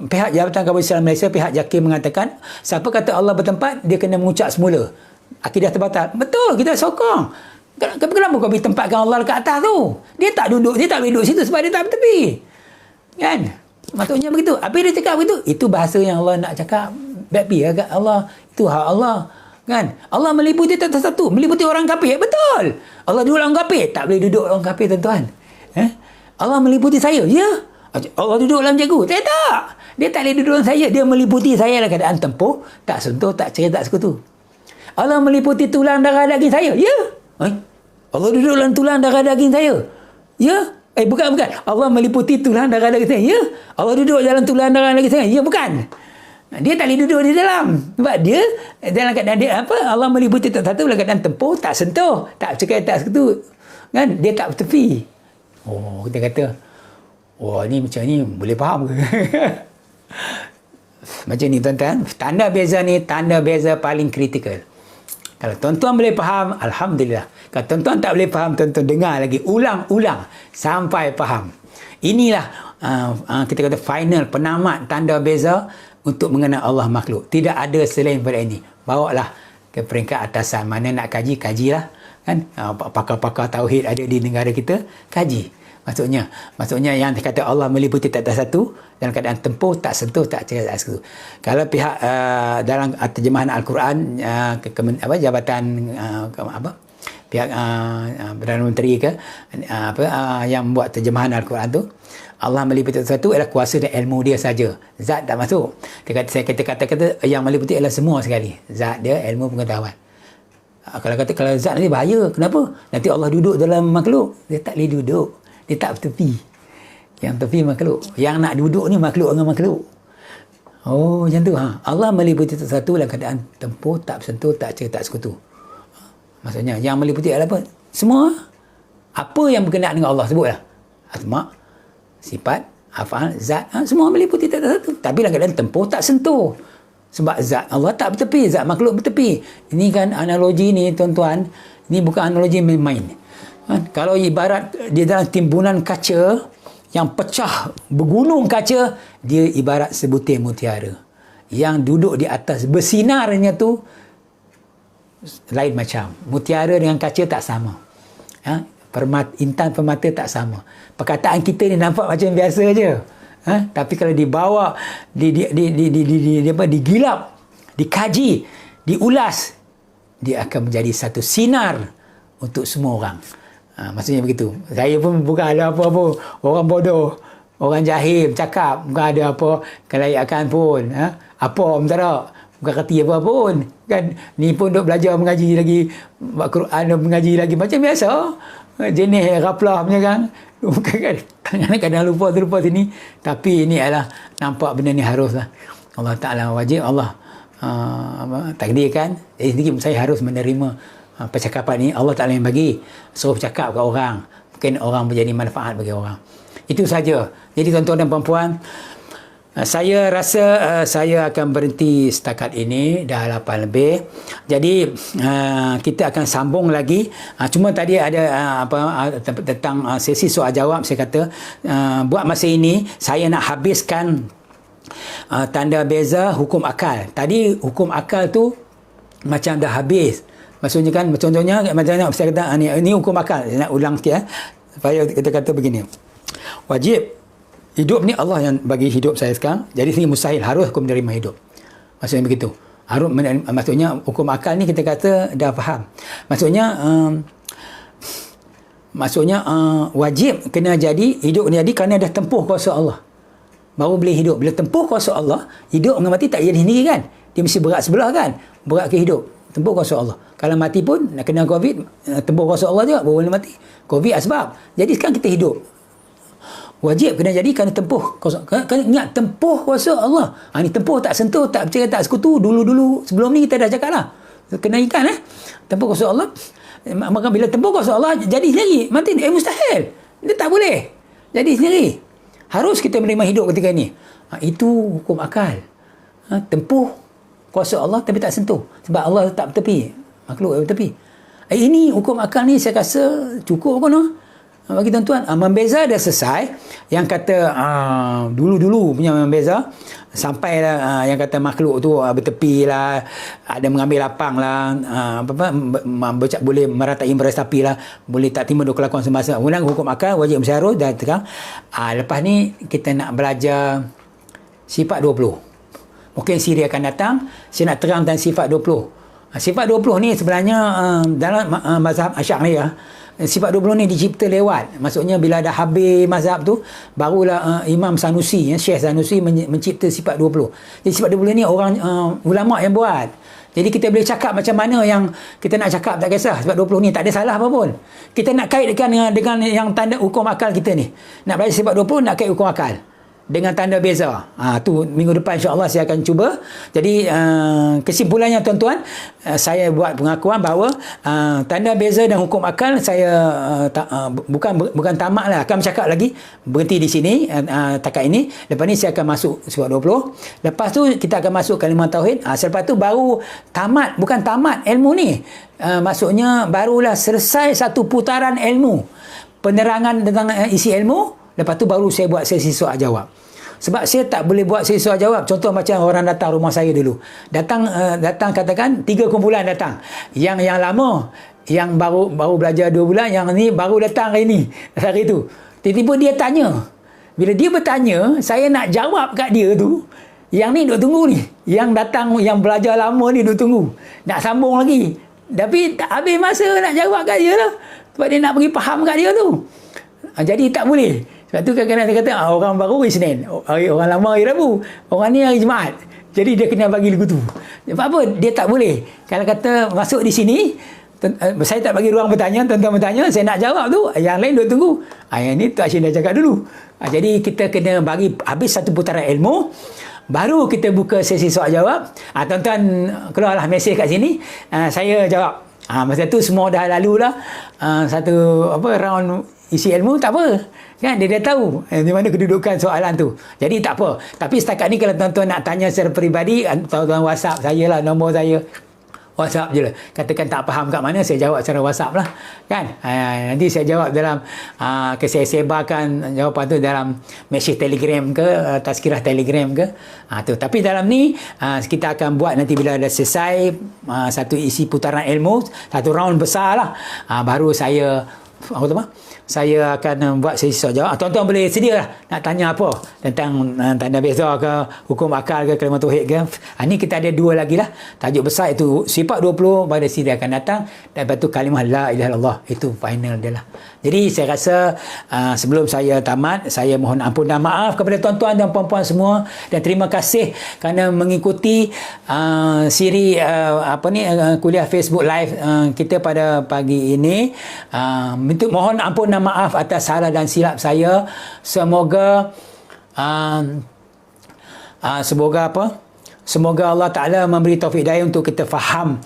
pihak Jabatan Kawalan Islam Malaysia, pihak JAKIM mengatakan, siapa kata Allah bertempat, dia kena mengucap semula. Akidah terbatal. Betul, kita sokong. Kenapa kau pergi tempatkan Allah dekat atas tu? Dia tak boleh duduk situ sebab dia tak bertepi. Kan? Maksudnya begitu. Apa dia cakap begitu? Itu bahasa yang Allah nak cakap. Babi agak Allah. Itu hak Allah. Kan? Allah meliputi tak satu. Meliputi orang kafir. Betul. Allah duduk orang kafir. Tak boleh duduk orang kafir, tuan-tuan. Allah meliputi saya. Ya. Allah duduk dalam jagu. Saya tak. Dia tak boleh duduk dalam saya. Dia meliputi saya dalam keadaan tempuh. Tak sentuh, tak cerai, tak sekutu. Allah meliputi tulang darah daging saya. Ya. Allah duduk dalam tulang darah daging saya. Ya. Bukan. Allah meliputi tulang darah daging saya. Ya. Allah duduk dalam tulang darah daging saya. Ya, bukan. Dia tak boleh duduk di dalam. Sebab dia dalam keadaan dia Allah meliputi tak satu dalam keadaan tempuh, tak sentuh, tak cekai, tak sekutu. Kan? Dia tak bertepi. Kita kata, ni macam ni boleh faham ke? Macam ni tuan-tuan. Tanda beza ni tanda beza paling kritikal. Kalau tuan-tuan boleh faham, alhamdulillah. Kalau tuan-tuan tak boleh faham, tuan-tuan dengar lagi, ulang-ulang sampai faham. Inilah kita kata final, penamat tanda beza untuk mengenal Allah makhluk. Tidak ada selain daripada ini. Bawalah ke peringkat atasan. Mana nak kaji, kajilah. Kan? Pakar-pakar tauhid ada di negara kita, kaji. Maksudnya yang kata Allah meliputi tak satu dalam keadaan tempuh, tak sentuh, tak cerai, tak sekutu. Kalau pihak dalam terjemahan Al-Quran, Jabatan pihak Perdana Menteri ke yang membuat terjemahan Al-Quran tu, Allah meliputi sesuatu adalah kuasa dan ilmu dia saja. Zat tak masuk. Saya kata yang meliputi adalah semua sekali. Zat dia, ilmu, pengetahuan. Kalau kata kalau zat nanti bahaya. Kenapa? Nanti Allah duduk dalam makhluk. Dia tak boleh duduk. Dia tak bertepi. Yang tepi makhluk. Yang nak duduk ni makhluk dengan makhluk. Oh, macam tu. Allah meliputi satu dalam keadaan tempuh, tak bersentuh, tak cerita, tak sekutu. Maksudnya, yang meliputi adalah apa? Semua. Apa yang berkenaan dengan Allah, sebutlah. Asma', sifat, af'al, zat. Semua meliputi satu. Tapi dalam keadaan tempuh, tak sentuh. Sebab zat Allah tak bertepi, zat makhluk bertepi. Ini kan analogi ni tuan-tuan, ini bukan analogi main-main. Kalau ibarat dia dalam timbunan kaca yang pecah, bergunung kaca, dia ibarat sebutir mutiara. Yang duduk di atas bersinarnya tu lain macam. Mutiara dengan kaca tak sama. Intan permata tak sama. Perkataan kita ni nampak macam biasa je. Tapi kalau dibawa digilap, dikaji, diulas, dia akan menjadi satu sinar untuk semua orang. Maksudnya begitu. Saya pun bukan ada apa-apa orang bodoh, orang jahil cakap, bukan ada apa kelayakan pun. Apa mentera, bukan kerti apa pun. Kan ni pun duk belajar mengaji lagi, Quran mengaji lagi macam biasa. Jenis raplah punya kan. Kadang-kadang lupa terlupa sini. Tapi ini adalah nampak benda ni haruslah. Allah Ta'ala wajib, Allah takdirkan. Jadi sedikit saya harus menerima percakapan ni. Allah Ta'ala yang bagi. Suruh bercakap ke orang. Mungkin orang menjadi manfaat bagi orang. Itu saja. Jadi tuan-tuan dan puan-puan, saya rasa saya akan berhenti setakat ini. Dah 8 lebih. Jadi kita akan sambung lagi. Cuma tadi ada tentang sesi soal jawab. Saya kata buat masa ini saya nak habiskan tanda beza hukum akal. Tadi hukum akal tu macam dah habis. Maksudnya kan, contohnya macam saya kata ini hukum akal. Saya nak ulang sikit supaya kita kata begini. Wajib hidup ni Allah yang bagi hidup saya sekarang. Jadi sini mustahil, harus aku menerima hidup. Maksudnya begitu. Harus maksudnya hukum akal ni kita kata dah faham. Maksudnya wajib kena jadi hidup ni jadi kerana dah tempuh kuasa Allah. Baru boleh hidup. Bila tempuh kuasa Allah, hidup dengan mati tak jadi sendiri kan. Dia mesti berat sebelah kan. Berat ke hidup. Tempuh kuasa Allah. Kalau mati pun nak kena COVID, tempuh kuasa Allah juga baru boleh mati. COVID asbab. Jadi sekarang kita hidup. Wajib kena jadi kerana tempuh kuasa. Kena ingat tempuh kuasa Allah. Ni tempuh tak sentuh, tak percaya, tak sekutu. Dulu-dulu sebelum ni kita dah cakap lah. Kena ingat tempuh kuasa Allah. Maka bila tempuh kuasa Allah jadi sendiri, mati mustahil. Dia tak boleh. Jadi sendiri. Harus kita menerima hidup ketika ni. Itu hukum akal. Tempuh kuasa Allah tapi tak sentuh. Sebab Allah tak bertepi. Makhluk bertepi. Ini hukum akal ni saya rasa cukup pun. Bagi tuan-tuan, membeza dah selesai. Yang kata dulu-dulu punya membeza sampai yang kata makhluk tu bertepi lah, ada mengambil lapang lah, boleh meratai meratapi lah, boleh tak terima dua kelakuan semasa. Kemudian hukum akal wajib mensyarat dah terang. Lepas ni kita nak belajar sifat 20. Mungkin siri akan datang, saya nak terang tentang sifat 20. Sifat 20 ni sebenarnya dalam mazhab Asy'ariyah, sifat 20 ni dicipta lewat. Maksudnya bila dah habis mazhab tu, barulah Imam Sanusi, Syekh Sanusi mencipta sifat 20. Jadi sifat 20 ni orang ulama yang buat. Jadi kita boleh cakap macam mana yang kita nak cakap, tak kisah. Sifat 20 ni tak ada salah apa pun. Kita nak kaitkan dengan yang tanda hukum akal kita ni. Nak belajar sifat 20, nak kait hukum akal dengan tanda beza. Tu minggu depan insya-Allah saya akan cuba. Jadi kesimpulannya tuan-tuan, saya buat pengakuan bahawa tanda beza dan hukum akal saya bukan tamat lah, akan bercakap lagi, berhenti di sini takat ini. Lepas ni saya akan masuk sifat 20. Lepas tu kita akan masuk kalimah tauhid. Selepas tu baru tamat, bukan tamat ilmu ni. Maksudnya barulah selesai satu putaran ilmu, penerangan tentang isi ilmu. Lepas tu baru saya buat sesi soal jawab. Sebab saya tak boleh buat sesi soal jawab. Contoh macam orang datang rumah saya dulu. Datang katakan 3 kumpulan datang. Yang lama, yang baru belajar 2 bulan, yang ni baru datang hari ni. Hari tu. Tiba-tiba dia tanya. Bila dia bertanya, saya nak jawab kat dia tu. Yang ni duk tunggu ni. Yang datang, yang belajar lama ni duk tunggu. Nak sambung lagi. Tapi tak habis masa nak jawab kat dia lah. Sebab dia nak bagi faham kat dia tu. Jadi tak boleh. Sebab tu kadang-kadang dia kata orang baru hari Senin, orang lama hari Rabu, orang ni hari Jumaat. Jadi dia kena bagi lagu tu. Sebab apa? Dia tak boleh. Kalau kata masuk di sini, saya tak bagi ruang bertanya, tuan-tuan bertanya, saya nak jawab tu, yang lain duk tunggu. Yang ni Tuan Hashim dah cakap dulu. Jadi kita kena bagi habis satu putaran ilmu, baru kita buka sesi soal jawab. Tuan-tuan keluarlah mesej kat sini, saya jawab. Masa tu semua dah lalu lah satu round isi ilmu, tak apa. Kan dia dah tahu di mana kedudukan soalan tu. Jadi tak apa. Tapi setakat ni kalau tuan-tuan nak tanya secara peribadi, tuan-tuan WhatsApp saya lah, nombor saya. WhatsApp je lah. Katakan tak faham kat mana, saya jawab secara WhatsApp lah. Kan? Nanti saya jawab dalam, saya sebarkan jawapan tu dalam mesej Telegram ke, tazkirah Telegram ke. Tu. Tapi dalam ni, kita akan buat nanti bila dah selesai satu isi putaran ilmu, satu round besar lah. Baru saya saya akan buat sesi soal jawab. Tuan-tuan boleh sedia lah nak tanya apa tentang tanda beza ke, hukum akal ke, kalimah tauhid ke. Ni kita ada dua lagi lah. Tajuk besar itu sifat 20 pada siri akan datang, dan lepas tu kalimah la ilaha illallah. Itu final dia lah. Jadi saya rasa sebelum saya tamat, saya mohon ampun dan maaf kepada tuan-tuan dan puan-puan semua, dan terima kasih kerana mengikuti siri kuliah Facebook live kita pada pagi ini. Mohon ampun dan maaf atas salah dan silap saya. Semoga semoga Allah Ta'ala memberi taufik hidayah untuk kita faham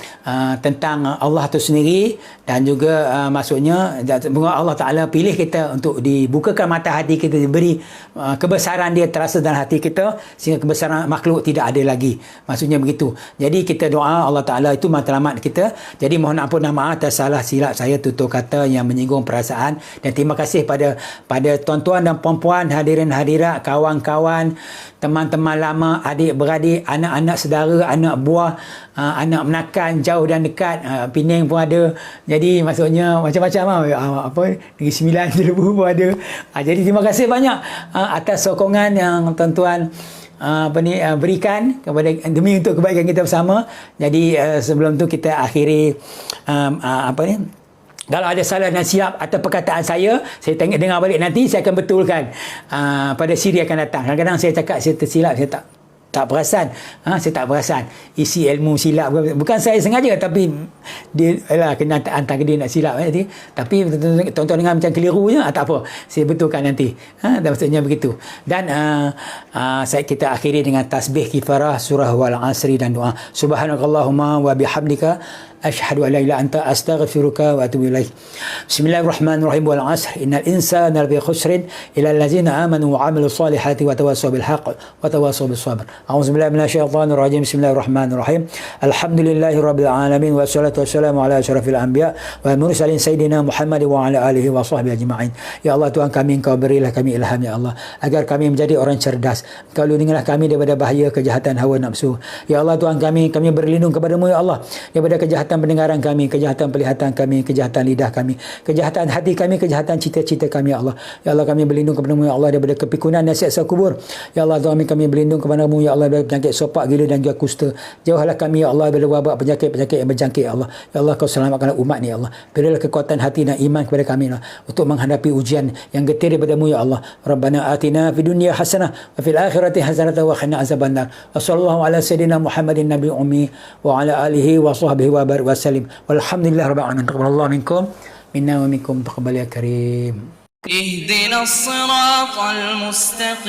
tentang Allah itu sendiri, dan juga maksudnya semoga Allah Ta'ala pilih kita untuk dibukakan mata hati kita, diberi kebesaran dia terasa dalam hati kita, sehingga kebesaran makhluk tidak ada lagi. Maksudnya begitu. Jadi kita doa Allah Ta'ala itu matlamat kita. Jadi mohon ampun dan maaf atas salah silap saya, tutur kata yang menyinggung perasaan, dan terima kasih pada tuan-tuan dan puan-puan, hadirin hadirat, kawan-kawan, teman-teman lama, adik-beradik, anak-anak saudara, anak buah, anak menakan jauh dan dekat, Pening pun ada. Jadi maksudnya macam-macam Negeri Sembilan Telubu pun ada. Jadi terima kasih banyak atas sokongan yang tuan-tuan berikan kepada demi untuk kebaikan kita bersama. Jadi sebelum tu kita akhiri kalau ada salah dan silap atau perkataan saya dengar balik nanti, saya akan betulkan pada siri akan datang. Kadang-kadang saya cakap saya tersilap, saya tak perasan. Saya tak perasan isi ilmu silap. Bukan saya sengaja, tapi dia kena hantar ke dia nak silap. Tapi tuan-tuan dengar macam keliru je, tak apa, saya betulkan nanti. Dan maksudnya begitu. Dan kita akhiri dengan tasbih kifarah surah wal asri dan doa. Subhanakallahumma wa bihamdika asyhadu an la ilaha illa anta astaghfiruka wa atubu ilaik. Bismillahirrahmanirrahim. Wal 'ashr innal insana lafi khusrin illa allazina amanu wa 'amilus solihati wa tawassaw bil haqq wa tawassaw bis sabr. A'udzubillahi minasyaitonir rajim. Bismillahirrahmanirrahim. Alhamdulillahirabbil alamin wassalatu wassalamu ala asyrafil anbiya wal mursalin sayyidina Muhammad wa ala alihi wa sahbihi ajma'in. Ya Allah, Tuhan kami, Engkau berilah kami ilham ya Allah, agar kami menjadi orang cerdas. Engkau lindungilah kami daripada bahaya kejahatan hawa nafsu. Ya Allah, Tuhan kami berlindung kepadamu ya Allah, daripada kejahatan pendengaran kami, kejahatan penglihatan kami, kejahatan lidah kami, kejahatan hati kami, kejahatan cita-cita kami ya Allah. Ya Allah, kami berlindung kepadamu ya Allah daripada kepikunan dan siksa kubur. Ya Allah, Tuhan kami berlindung kepadamu ya Allah daripada penyakit sopak, gila dan juga kusta. Jauhlah kami ya Allah daripada wabak penyakit-penyakit yang berjangkit ya Allah. Ya Allah, Kau selamatkanlah umat ni ya Allah. Berilah kekuatan hati dan iman kepada kami ya Allah, untuk menghadapi ujian yang getir daripadamu ya Allah. Rabbana atina fid dunya hasanah wa fil akhirati hasanah wa qina azabannar. Wa sallallahu ala sayyidina Muhammadin nabiyil ummi wa ala alihi wa sahbihi wa barik wa sallim. Walhamdulillah rabbil alamin. Taqabbalallahu minkum minna wa minkum taqabbal ya karim. اهدنا الصراط المستقيم